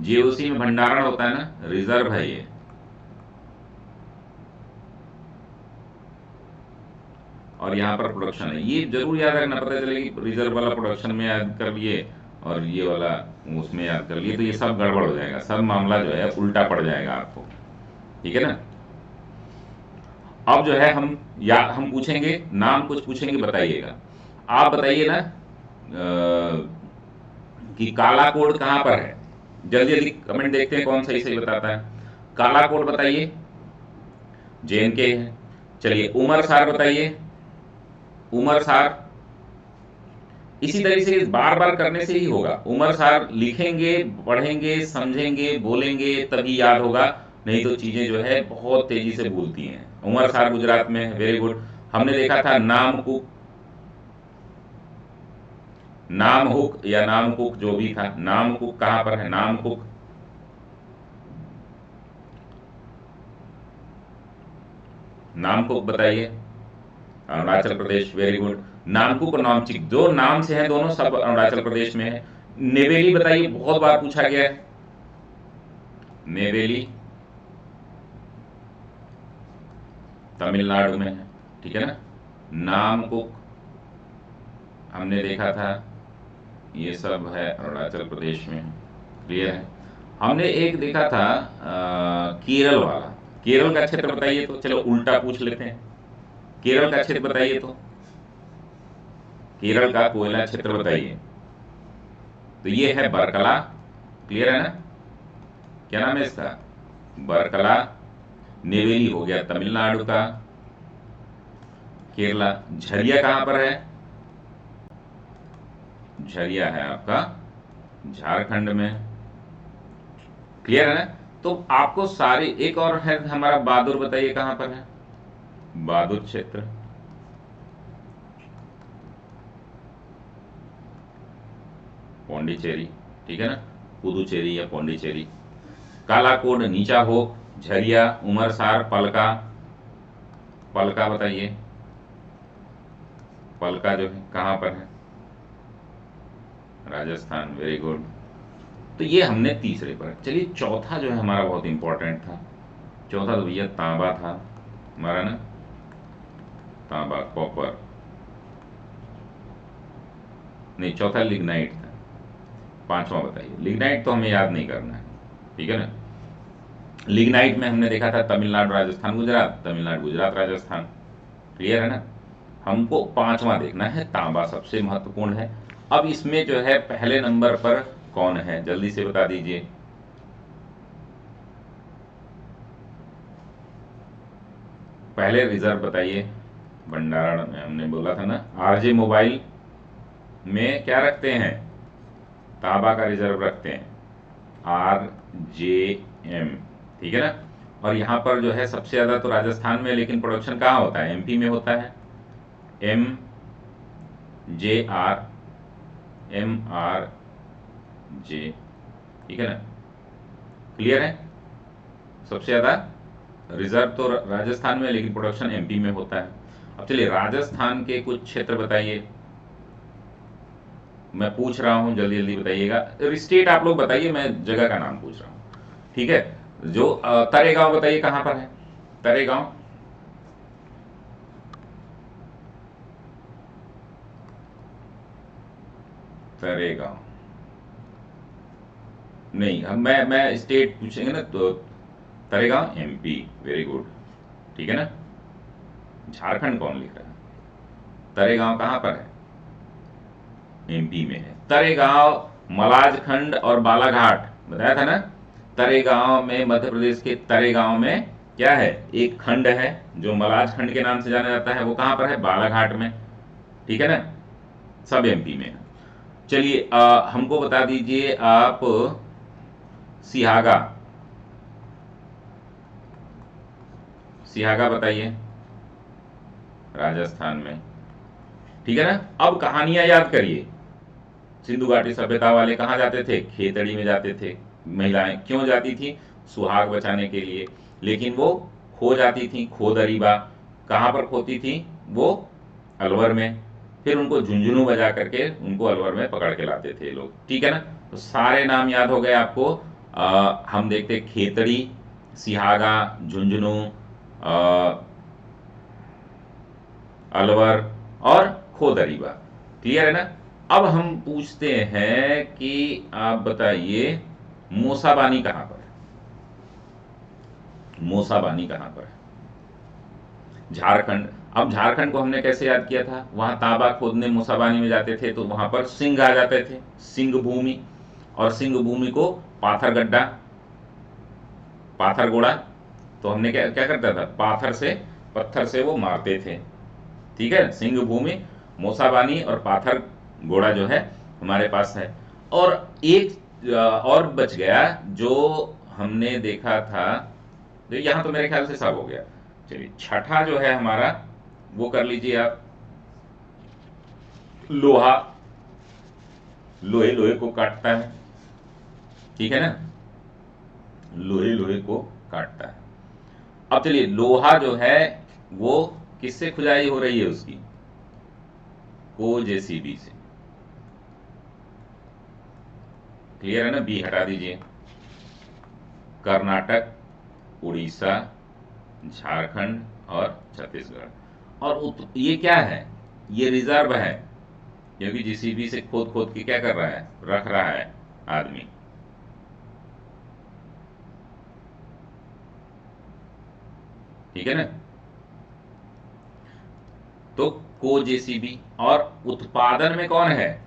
JOC में भंडारण होता है ना, रिजर्व है ये। और यहाँ पर प्रोडक्शन है। ये जरूर याद रखना, पता चले कि रिजर्व वाला प्रोडक्शन में याद कर लिए और ये वाला उसमें याद कर लिए, तो ये सब गड़बड़ हो जाएगा, सब मामला जो है उल्टा पड़ जाएगा आपको, ठीक है ना। अब जो है हम पूछेंगे नाम, कुछ पूछेंगे, बताइएगा। आप बताइए ना कि काला कोड कहां पर है? जल्दी जल्दी कमेंट देखते हैं कौन सही सही बताता है। काला कोड बताइए, JNK है। चलिए उमर सार बताइए, उमर सार। इसी तरीके से बार बार करने से ही होगा। उमर सार लिखेंगे, पढ़ेंगे, समझेंगे, बोलेंगे, तभी याद होगा, नहीं तो चीजें जो है बहुत तेजी से भूलती हैं। उमर सार गुजरात में है, वेरी गुड। हमने देखा था नामकुक, नामहुक या नामकुक जो भी था, नामकुक कहां पर है? नामकुक, नामकुक बताइए, अरुणाचल प्रदेश, वेरी गुड। नामकुक और नामचिक जो नाम से हैं दोनों, सब अरुणाचल प्रदेश में है। नेवेली बताइए, बहुत बार पूछा गया है, नेवेली तमिलनाडु में है, ठीक है ना। नामकुक हमने देखा था, ये सब है अरुणाचल प्रदेश में, क्लियर है। हमने एक देखा था केरल वाला, केरल का क्षेत्र बताइए। तो चलो उल्टा पूछ लेते हैं, केरल का क्षेत्र बताइए। तो केरल का कोयला क्षेत्र बताइए। तो ये है बरकला, क्लियर है ना। क्या नाम है इसका? बरकला। नेवेली हो गया तमिलनाडु का, केरला। झरिया कहां पर है? झरिया है आपका झारखंड में, क्लियर है ना। तो आपको सारे, एक और है हमारा बहादुर, बताइए कहां पर है? बहादुर क्षेत्र, पौंडीचेरी, ठीक है ना, पुदुचेरी या पौंडीचेरी। कालाकोड, नीचा हो, झरिया, उमरसार, पलका। पलका बताइए, पलका जो है कहां पर है? Rajasthan, very good. तो ये हमने तीसरे पर। चलिए चौथा जो है हमारा बहुत इंपॉर्टेंट था। चौथा तो भैया तांबा था हमारा ना, तांबा, कॉपर नहीं, चौथा लिग्नाइट था। पांचवा बताइए। लिग्नाइट तो हमें याद नहीं करना है, ठीक है ना। लिग्नाइट में हमने देखा था तमिलनाडु, राजस्थान, गुजरात, तमिलनाडु, गुजरात, राजस्थान, क्लियर है ना। हमको पांचवा देखना है, तांबा सबसे महत्वपूर्ण है। अब इसमें जो है पहले नंबर पर कौन है, जल्दी से बता दीजिए। पहले रिजर्व बताइए। भंडारण में हमने बोला था ना, RJ मोबाइल में क्या रखते हैं? तांबा का रिजर्व रखते हैं। RJM, ठीक है ना। और यहाँ पर जो है सबसे ज़्यादा तो राजस्थान में, लेकिन प्रोडक्शन कहाँ होता है? MP में होता है। MRJ, ठीक है ना, क्लियर है। सबसे ज़्यादा रिजर्व तो राजस्थान में, लेकिन प्रोडक्शन MP में होता है। अब चलिए राजस्थान के कुछ क्षेत्र बताइए, मैं पूछ रहा हूं, जल्दी जल्दी बताइएगा। स्टेट आप लोग बताइए, मैं जगह का नाम पूछ रहा हूं, ठीक है। जो तरेगांव बताइए कहां पर है? तरेगांव, तरेगांव नहीं, हम मैं स्टेट पूछेंगे ना तो तरेगांव MP, वेरी गुड, ठीक है ना। झारखंड कौन लिख रहा है? तरेगांव कहां पर है? MP में है। तरेगांव मलाजखंड और बालाघाट बताया था ना। तरेगांव में, मध्य प्रदेश के तरेगांव में क्या है? एक खंड है जो मलाजखंड के नाम से जाना जाता है। वो कहां पर है? बालाघाट में, ठीक है ना। सब MP में है। चलिए हमको बता दीजिए आप, सिहागा, सिहागा बताइए, राजस्थान में, ठीक है ना। अब कहानियां याद करिए। सिंधु घाटी सभ्यता वाले कहाँ जाते थे? खेतड़ी में जाते थे। महिलाएं क्यों जाती थी? सुहाग बचाने के लिए। लेकिन वो खो जाती थी, खो दरीबा कहाँ पर खोती थी? वो अलवर में। फिर उनको झुंझुनू बजा करके उनको अलवर में पकड़ के लाते थे लोग, ठीक है ना। तो सारे नाम याद हो गए आपको। हम देखते खेतड़ी, सिहागा, झुंझुनू, अलवर और खोदरीबा, क्लियर है ना। अब हम पूछते हैं कि आप बताइए मूसाबानी कहां पर है? मूसाबानी कहां पर है? झारखंड। अब झारखंड को हमने कैसे याद किया था? वहां तांबा खोदने मूसाबानी में जाते थे तो वहां पर सिंह आ जाते थे, सिंह भूमि। और सिंह भूमि को पाथर गड्ढा, पाथर गोड़ा, तो हमने क्या क्या करता था? पाथर से, पत्थर से वो मारते थे, ठीक है। सिंह भूमि, मूसाबानी और पाथर घोड़ा जो है हमारे पास है। और एक और बच गया जो हमने देखा था, तो यहां तो मेरे ख्याल से सब हो गया। चलिए छठा जो है हमारा, वो कर लीजिए आप। लोहा, लोहे लोहे को काटता है, ठीक है ना। लोहे लोहे को काटता है। अब चलिए लोहा जो है वो किससे खुदाई हो रही है उसकी? को JCB से, क्लियर है ना। बी हटा दीजिए। कर्नाटक, उड़ीसा, झारखंड और छत्तीसगढ़। और ये क्या है? ये रिजर्व है, क्योंकि JCB से खोद खोद के क्या कर रहा है? रख रहा है आदमी, ठीक है ना। तो को JCB। और उत्पादन में कौन है?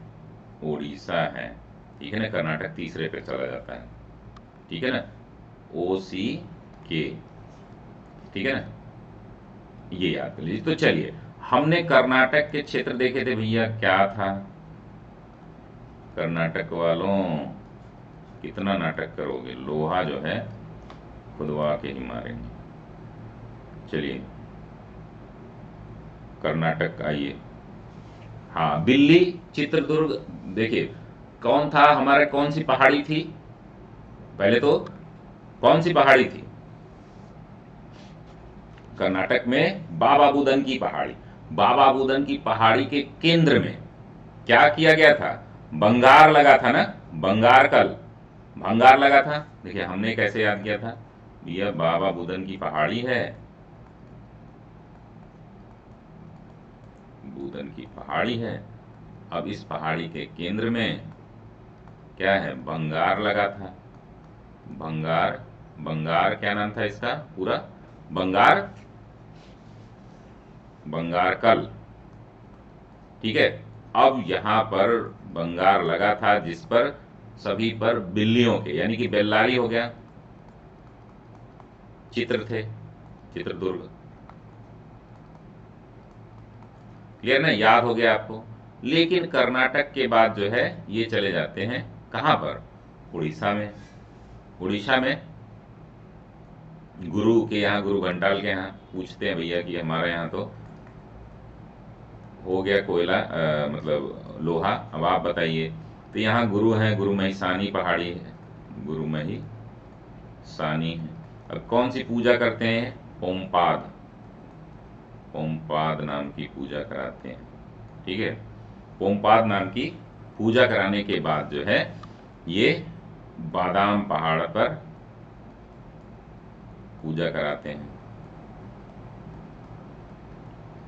उड़ीसा है, ठीक है ना। कर्नाटक तीसरे पे चला जाता है, ठीक है ना। OCK, ठीक है ना। ये याद कर लीजिए। तो चलिए हमने कर्नाटक के क्षेत्र देखे थे भैया, क्या था? कर्नाटक वालों कितना नाटक करोगे, लोहा जो है खुदवा के ही मारेंगे। चलिए कर्नाटक आइए। हाँ, दिल्ली, चित्रदुर्ग, देखिए कौन था हमारे, कौन सी पहाड़ी थी? पहले तो कौन सी पहाड़ी थी कर्नाटक में? बाबा बुदन की पहाड़ी। बाबा बुदन की पहाड़ी के केंद्र में क्या किया गया था? बंगार लगा था ना, बंगार कल, भंगार लगा था। देखिए हमने कैसे याद किया था, यह बाबा बुदन की पहाड़ी है, बुदन की पहाड़ी है। अब इस पहाड़ी के केंद्र में क्या है? बंगार लगा था। बंगार, बंगार क्या नाम था इसका पूरा? बंगार, बंगार कल, ठीक है। अब यहां पर बंगार लगा था जिस पर सभी पर बिल्लियों के, यानी कि बेल्लारी हो गया, चित्र थे, चित्रदुर्ग, क्लियर ना, याद हो गया आपको। लेकिन कर्नाटक के बाद जो है ये चले जाते हैं कहां पर? उड़ीसा में, उड़ीसा में गुरु के यहाँ, गुरु घंटाल के यहाँ पूछते हैं भैया कि हमारे यहाँ तो हो गया कोयला, मतलब लोहा, अब आप बताइए। तो यहाँ गुरु है, गुरु महिसानी पहाड़ी है, गुरु महिसानी है। अब कौन सी पूजा करते हैं? पोमपाद, पोमपाद नाम की पूजा कराते हैं। ठीक है, पोमपाद नाम की पूजा कराने के बाद जो है ये बादाम पहाड़ पर पूजा कराते हैं।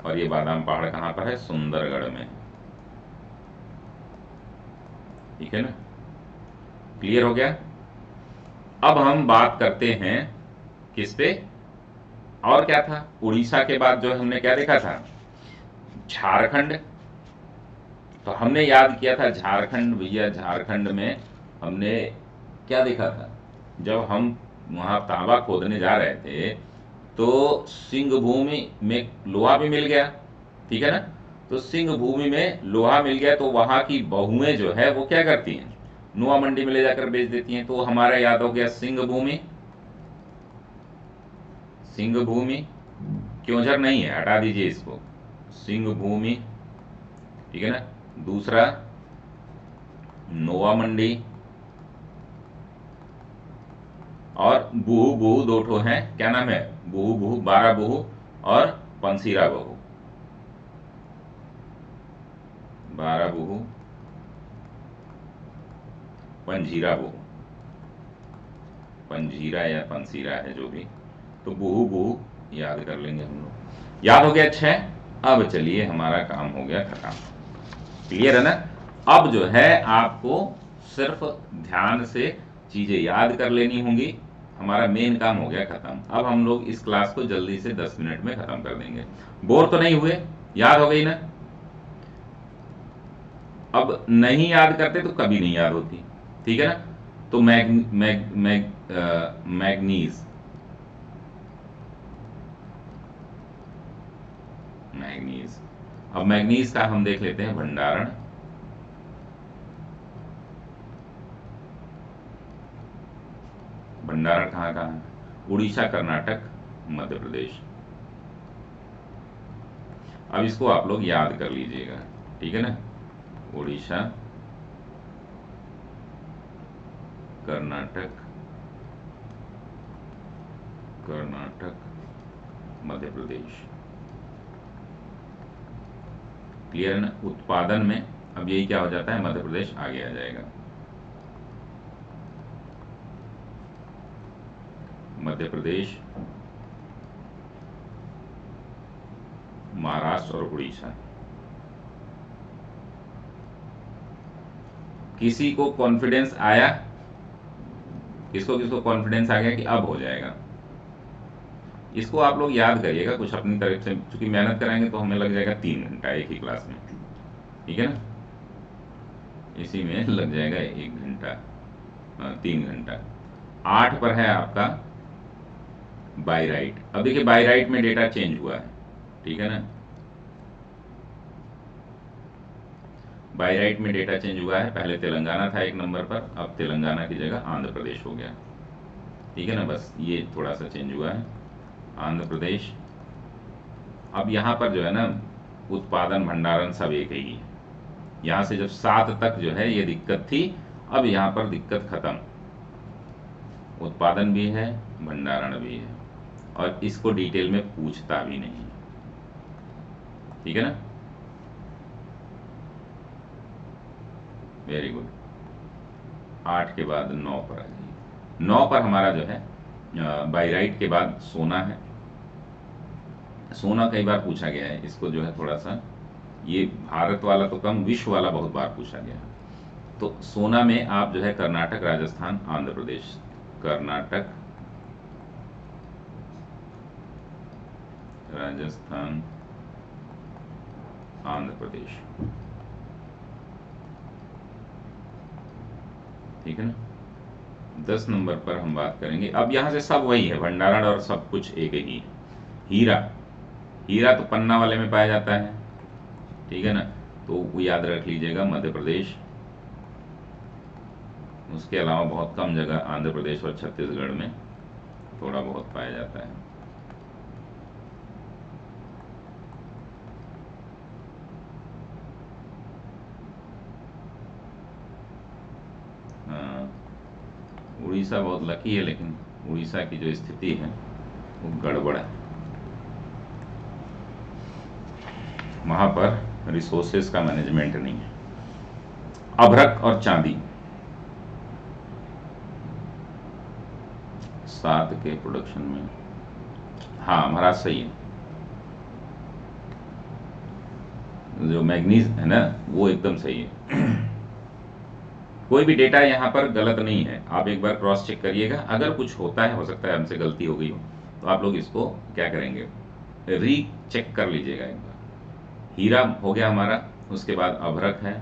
और ये बादाम पहाड़ कहां पर है? सुंदरगढ़ में। ठीक है ना, क्लियर हो गया। अब हम बात करते हैं किस पे, और क्या था? उड़ीसा के बाद जो हमने क्या देखा था? झारखंड। तो हमने याद किया था झारखंड, भैया झारखंड में हमने क्या देखा था? जब हम वहां तांबा खोदने जा रहे थे तो सिंह भूमि में लोहा भी मिल गया। ठीक है ना, तो सिंह भूमि में लोहा मिल गया तो वहां की बहुएं जो है वो क्या करती हैं? नुआ मंडी में ले जाकर बेच देती हैं। तो हमारा याद हो गया सिंह भूमि, सिंह भूमि, क्योंझर नहीं है, हटा दीजिए इसको, सिंह भूमि। ठीक है ना, दूसरा नोवा मंडी, और बुहू, बुहू दो ठो हैं, क्या नाम है? बुहू, बुहू, बारह बुहू और पंसीरा बहू, बारह बुहू, पंजीरा बहू, पंजीरा या पंसीरा है जो भी, तो बुहू बुहू याद कर लेंगे हम लोग। याद हो गया? अच्छा, अब चलिए हमारा काम हो गया खत्म। क्लियर है ना? अब जो है आपको सिर्फ ध्यान से चीजें याद कर लेनी होंगी। हमारा मेन काम हो गया खत्म। अब हम लोग इस क्लास को जल्दी से 10 मिनट में खत्म कर देंगे। बोर तो नहीं हुए? याद हो गई ना? अब नहीं याद करते तो कभी नहीं याद होती। ठीक है ना? तो मैग्नीज, मैग्नीज। अब मैग्नीज का हम देख लेते हैं भंडारण। भंडारण कहाँ कहाँ है? उड़ीसा, कर्नाटक, मध्य प्रदेश। अब इसको आप लोग याद कर लीजिएगा। ठीक है ना, उड़ीसा, कर्नाटक, कर्नाटक, मध्य प्रदेश। क्लियर है ना? उत्पादन में अब यही क्या हो जाता है? मध्य प्रदेश आगे आ जाएगा। मध्य प्रदेश, महाराष्ट्र और उड़ीसा। किसी को कॉन्फिडेंस आया? किसको किसको कॉन्फिडेंस आ गया कि अब हो जाएगा? इसको आप लोग याद करिएगा कुछ अपनी तरफ से, क्योंकि मेहनत कराएंगे तो हमें लग जाएगा 3 घंटा एक ही क्लास में। ठीक है ना, इसी में लग जाएगा 1 घंटा, 3 घंटा। 8 पर है आपका बाई राइट। अब देखिए बाई राइट में डेटा चेंज हुआ है। ठीक है ना, बाई राइट में डेटा चेंज हुआ है। पहले तेलंगाना था 1 नंबर पर, अब तेलंगाना की जगह आंध्र प्रदेश हो गया। ठीक है ना, बस ये थोड़ा सा चेंज हुआ है, आंध्र प्रदेश। अब यहाँ पर जो है ना उत्पादन भंडारण सब एक ही है। यहाँ से जब 7 तक जो है ये दिक्कत थी, अब यहाँ पर दिक्कत खत्म। उत्पादन भी है, भंडारण भी है, और इसको डिटेल में पूछता भी नहीं। ठीक है ना, वेरी गुड। 8 के बाद 9 पर आ जाइए। 9 पर हमारा जो है बाई राइट के बाद सोना है। सोना कई बार पूछा गया है, इसको जो है थोड़ा सा, ये भारत वाला तो कम, विश्व वाला बहुत बार पूछा गया है। तो सोना में आप जो है कर्नाटक, राजस्थान, आंध्र प्रदेश, कर्नाटक, राजस्थान, आंध्र प्रदेश। ठीक है ना, 10 नंबर पर हम बात करेंगे। अब यहां से सब वही है, भंडारण और सब कुछ एक ही। हीरा, हीरा तो पन्ना वाले में पाया जाता है। ठीक है ना, तो वो याद रख लीजिएगा, मध्य प्रदेश, उसके अलावा बहुत कम जगह आंध्र प्रदेश और छत्तीसगढ़ में थोड़ा बहुत पाया जाता है। उड़ीसा बहुत लकी है, लेकिन उड़ीसा की जो स्थिति है वो गड़बड़ है। वहाँ पर रिसोर्सेज का मैनेजमेंट नहीं है। अभ्रक और चांदी 7 के प्रोडक्शन में, हाँ महाराज सही है। जो मैग्नीज है ना वो एकदम सही है। कोई भी डेटा यहाँ पर गलत नहीं है, आप एक बार क्रॉस चेक करिएगा। अगर कुछ होता है, हो सकता है हमसे गलती हो गई हो, तो आप लोग इसको क्या करेंगे, री चेक कर लीजिएगा एक बार। हीरा हो गया हमारा, उसके बाद अभ्रक है,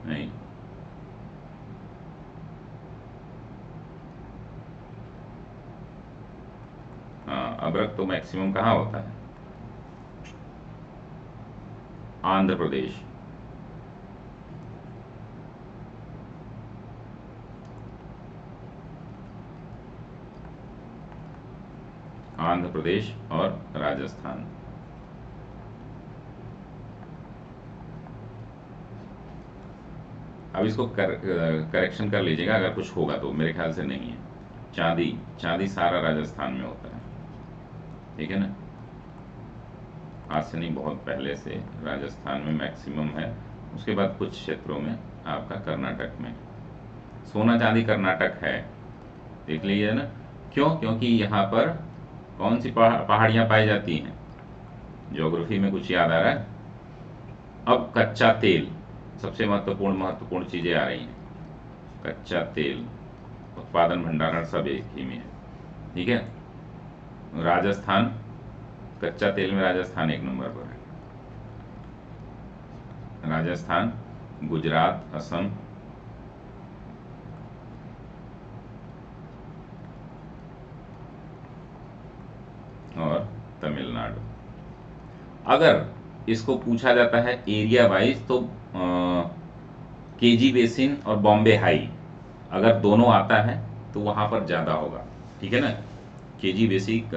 नहीं हाँ, अभ्रक तो मैक्सिमम कहाँ होता है, आंध्र प्रदेश। आंध्र प्रदेश और राजस्थान। अब इसको करेक्शन कर लीजिएगा अगर कुछ होगा तो, मेरे ख्याल से नहीं है। चांदी, चांदी सारा राजस्थान में होता है, ठीक है ना। आज से नहीं, बहुत पहले से राजस्थान में मैक्सिमम है, उसके बाद कुछ क्षेत्रों में आपका कर्नाटक में। सोना चांदी कर्नाटक है, देख लीजिए ना। क्यों? क्योंकि यहाँ पर कौन सी पहाड़ियाँ पाई जाती हैं, ज्योग्राफी में कुछ याद आ रहा है। अब कच्चा तेल, सबसे महत्वपूर्ण महत्वपूर्ण चीजें आ रही हैं। कच्चा तेल, उत्पादन, भंडारण सब एक ही में है, ठीक है। राजस्थान, कच्चा तेल में राजस्थान एक नंबर पर है। राजस्थान, गुजरात, असम, और तमिलनाडु। अगर इसको पूछा जाता है एरिया वाइज तो केजी बेसिन और बॉम्बे हाई, अगर दोनों आता है तो वहां पर ज़्यादा होगा, ठीक है ना। KG basic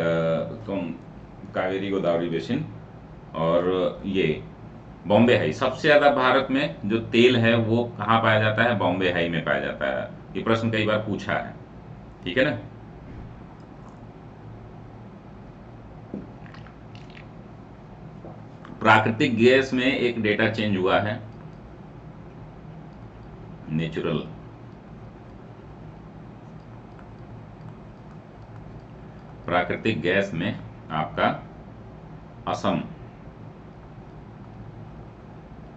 Kaveri Godavari basin, और ये बॉम्बे हाई। सबसे ज़्यादा भारत में जो तेल है वो कहाँ पाया जाता है, बॉम्बे हाई में पाया जाता है। ये प्रश्न कई बार पूछा है, ठीक है ना। प्राकृतिक गैस में एक डेटा चेंज हुआ है, नेचुरल। प्राकृतिक गैस में आपका असम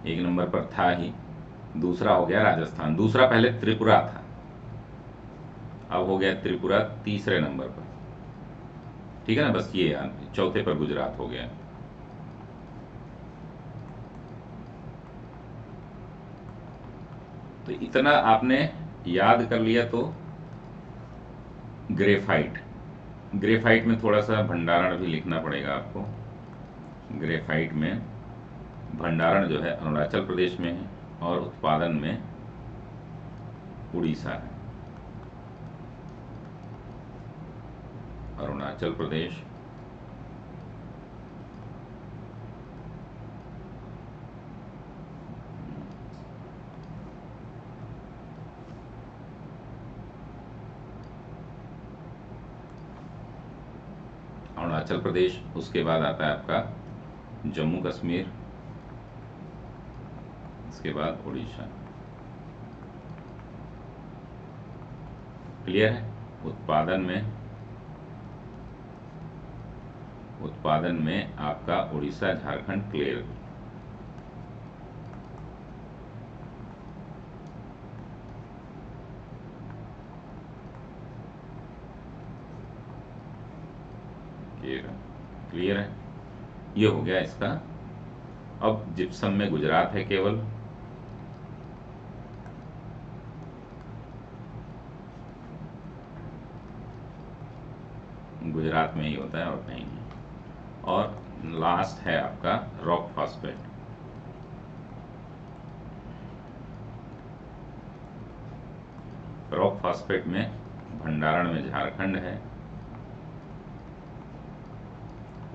एक नंबर पर था ही, दूसरा हो गया राजस्थान। दूसरा पहले त्रिपुरा था, अब हो गया त्रिपुरा तीसरे नंबर पर, ठीक है ना। बस ये चौथे पर गुजरात हो गया। तो इतना आपने याद कर लिया तो ग्रेफाइट, ग्रेफाइट में थोड़ा सा भंडारण भी लिखना पड़ेगा आपको। ग्रेफाइट में भंडारण जो है अरुणाचल प्रदेश में है, और उत्पादन में उड़ीसा है। अरुणाचल प्रदेश, अरुणाचल प्रदेश, उसके बाद आता है आपका जम्मू कश्मीर, इसके बाद उड़ीसा। क्लियर है। उत्पादन में आपका उड़ीसा, झारखंड क्लियर। क्लियर है, ये हो गया इसका। अब जिप्सम में गुजरात है केवल, गुजरात में ही होता है और कहीं नहीं। और लास्ट है आपका रॉक फॉस्फेट। फॉस्फेट में भंडारण में झारखंड है,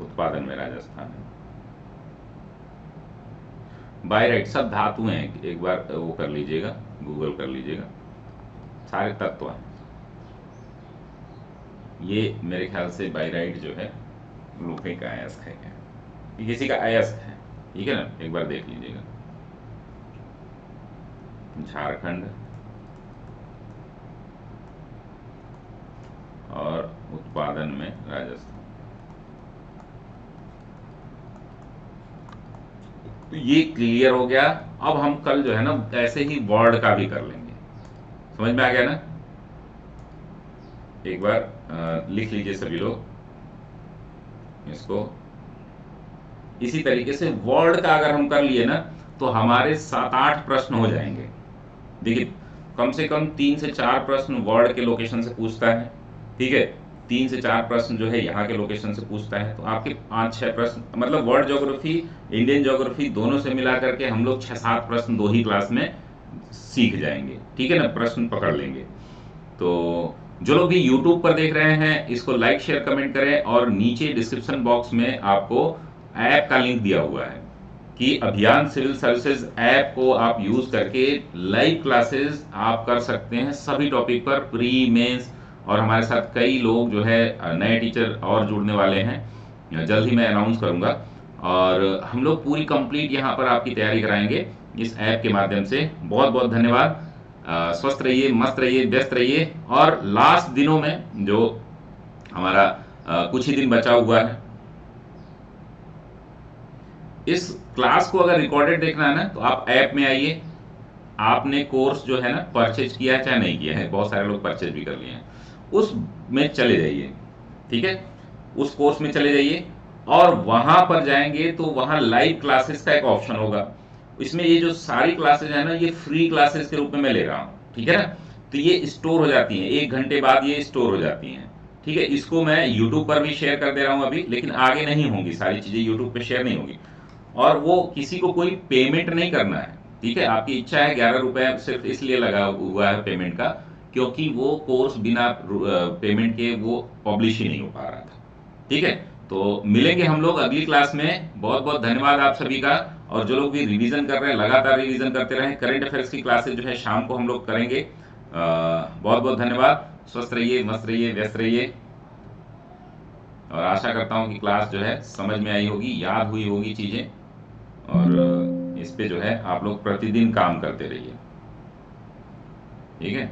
उत्पादन में राजस्थान है। बायराइट सब धातुएं हैं, एक बार वो कर लीजिएगा, गूगल कर लीजिएगा, सारे तत्व हैं। ये मेरे ख्याल से बायराइट जो है लोहे का अयस्क है, ये किसी का अयस्क है, ठीक है ना, एक बार देख लीजिएगा। झारखंड और उत्पादन में राजस्थान। तो ये क्लियर हो गया। अब हम कल जो है ना ऐसे ही वर्ड का भी कर लेंगे, समझ में आ गया ना। एक बार लिख लीजिए सभी लोग इसको। इसी तरीके से वर्ड का अगर हम कर लिए ना तो हमारे 7-8 प्रश्न हो जाएंगे। देखिए कम से कम 3 से 4 प्रश्न वर्ड के लोकेशन से पूछता है, ठीक है, 3 से 4 प्रश्न जो है यहाँ के लोकेशन से पूछता है, तो आपके 5-6 प्रश्न, मतलब वर्ल्ड ज्योग्राफी इंडियन ज्योग्राफी दोनों से मिला करके हम लोग 6-7 प्रश्न 2 ही क्लास में सीख जाएंगे, ठीक है ना, प्रश्न पकड़ लेंगे। तो जो लोग भी यूट्यूब पर देख रहे हैं इसको लाइक शेयर कमेंट करें, और नीचे डिस्क्रिप्शन बॉक्स में आपको ऐप का लिंक दिया हुआ है कि अभियान सिविल सर्विसेज ऐप को आप यूज करके लाइव क्लासेस आप कर सकते हैं सभी टॉपिक पर, प्री मेंस, और हमारे साथ कई लोग जो है नए टीचर और जुड़ने वाले हैं, जल्द ही मैं अनाउंस करूंगा। और हम लोग पूरी कंप्लीट यहाँ पर आपकी तैयारी कराएंगे इस ऐप के माध्यम से। बहुत बहुत धन्यवाद। स्वस्थ रहिए, मस्त रहिए, व्यस्त रहिए। और लास्ट दिनों में जो हमारा कुछ ही दिन बचा हुआ है, इस क्लास को अगर रिकॉर्डेड देखना है ना तो आप ऐप में आइए। आपने कोर्स जो है ना परचेज किया है चाहे नहीं किया है, बहुत सारे लोग परचेज भी कर लिए हैं, उस में चले जाइए, ठीक है, उस कोर्स में चले जाइए और वहां पर जाएंगे तो वहां लाइव क्लासेस का एक ऑप्शन होगा। इसमें ये जो सारी क्लासेस है ना ये फ्री क्लासेस के रूप में मैं ले रहा हूँ, ठीक है ना, तो ये स्टोर हो जाती हैं, 1 घंटे बाद ये स्टोर हो जाती हैं, ठीक है। इसको मैं यूट्यूब पर भी शेयर कर दे रहा हूँ अभी, लेकिन आगे नहीं होंगी, सारी चीजें यूट्यूब पे शेयर नहीं होगी, और वो किसी को कोई पेमेंट नहीं करना है, ठीक है। आपकी इच्छा है, 11 रुपए सिर्फ इसलिए लगा हुआ है पेमेंट का क्योंकि वो कोर्स बिना पेमेंट के वो पब्लिश ही नहीं हो पा रहा था, ठीक है। तो मिलेंगे हम लोग अगली क्लास में। बहुत बहुत धन्यवाद आप सभी का। और जो लोग भी रिवीजन कर रहे हैं लगातार रिवीजन करते रहें। करंट अफेयर्स की क्लासेज जो है शाम को हम लोग करेंगे। बहुत बहुत धन्यवाद। स्वस्थ रहिए, मस्त रहिए, व्यस्त रहिए, और आशा करता हूं कि क्लास जो है समझ में आई होगी, याद हुई होगी चीजें, और इस पे जो है आप लोग प्रतिदिन काम करते रहिए, ठीक है।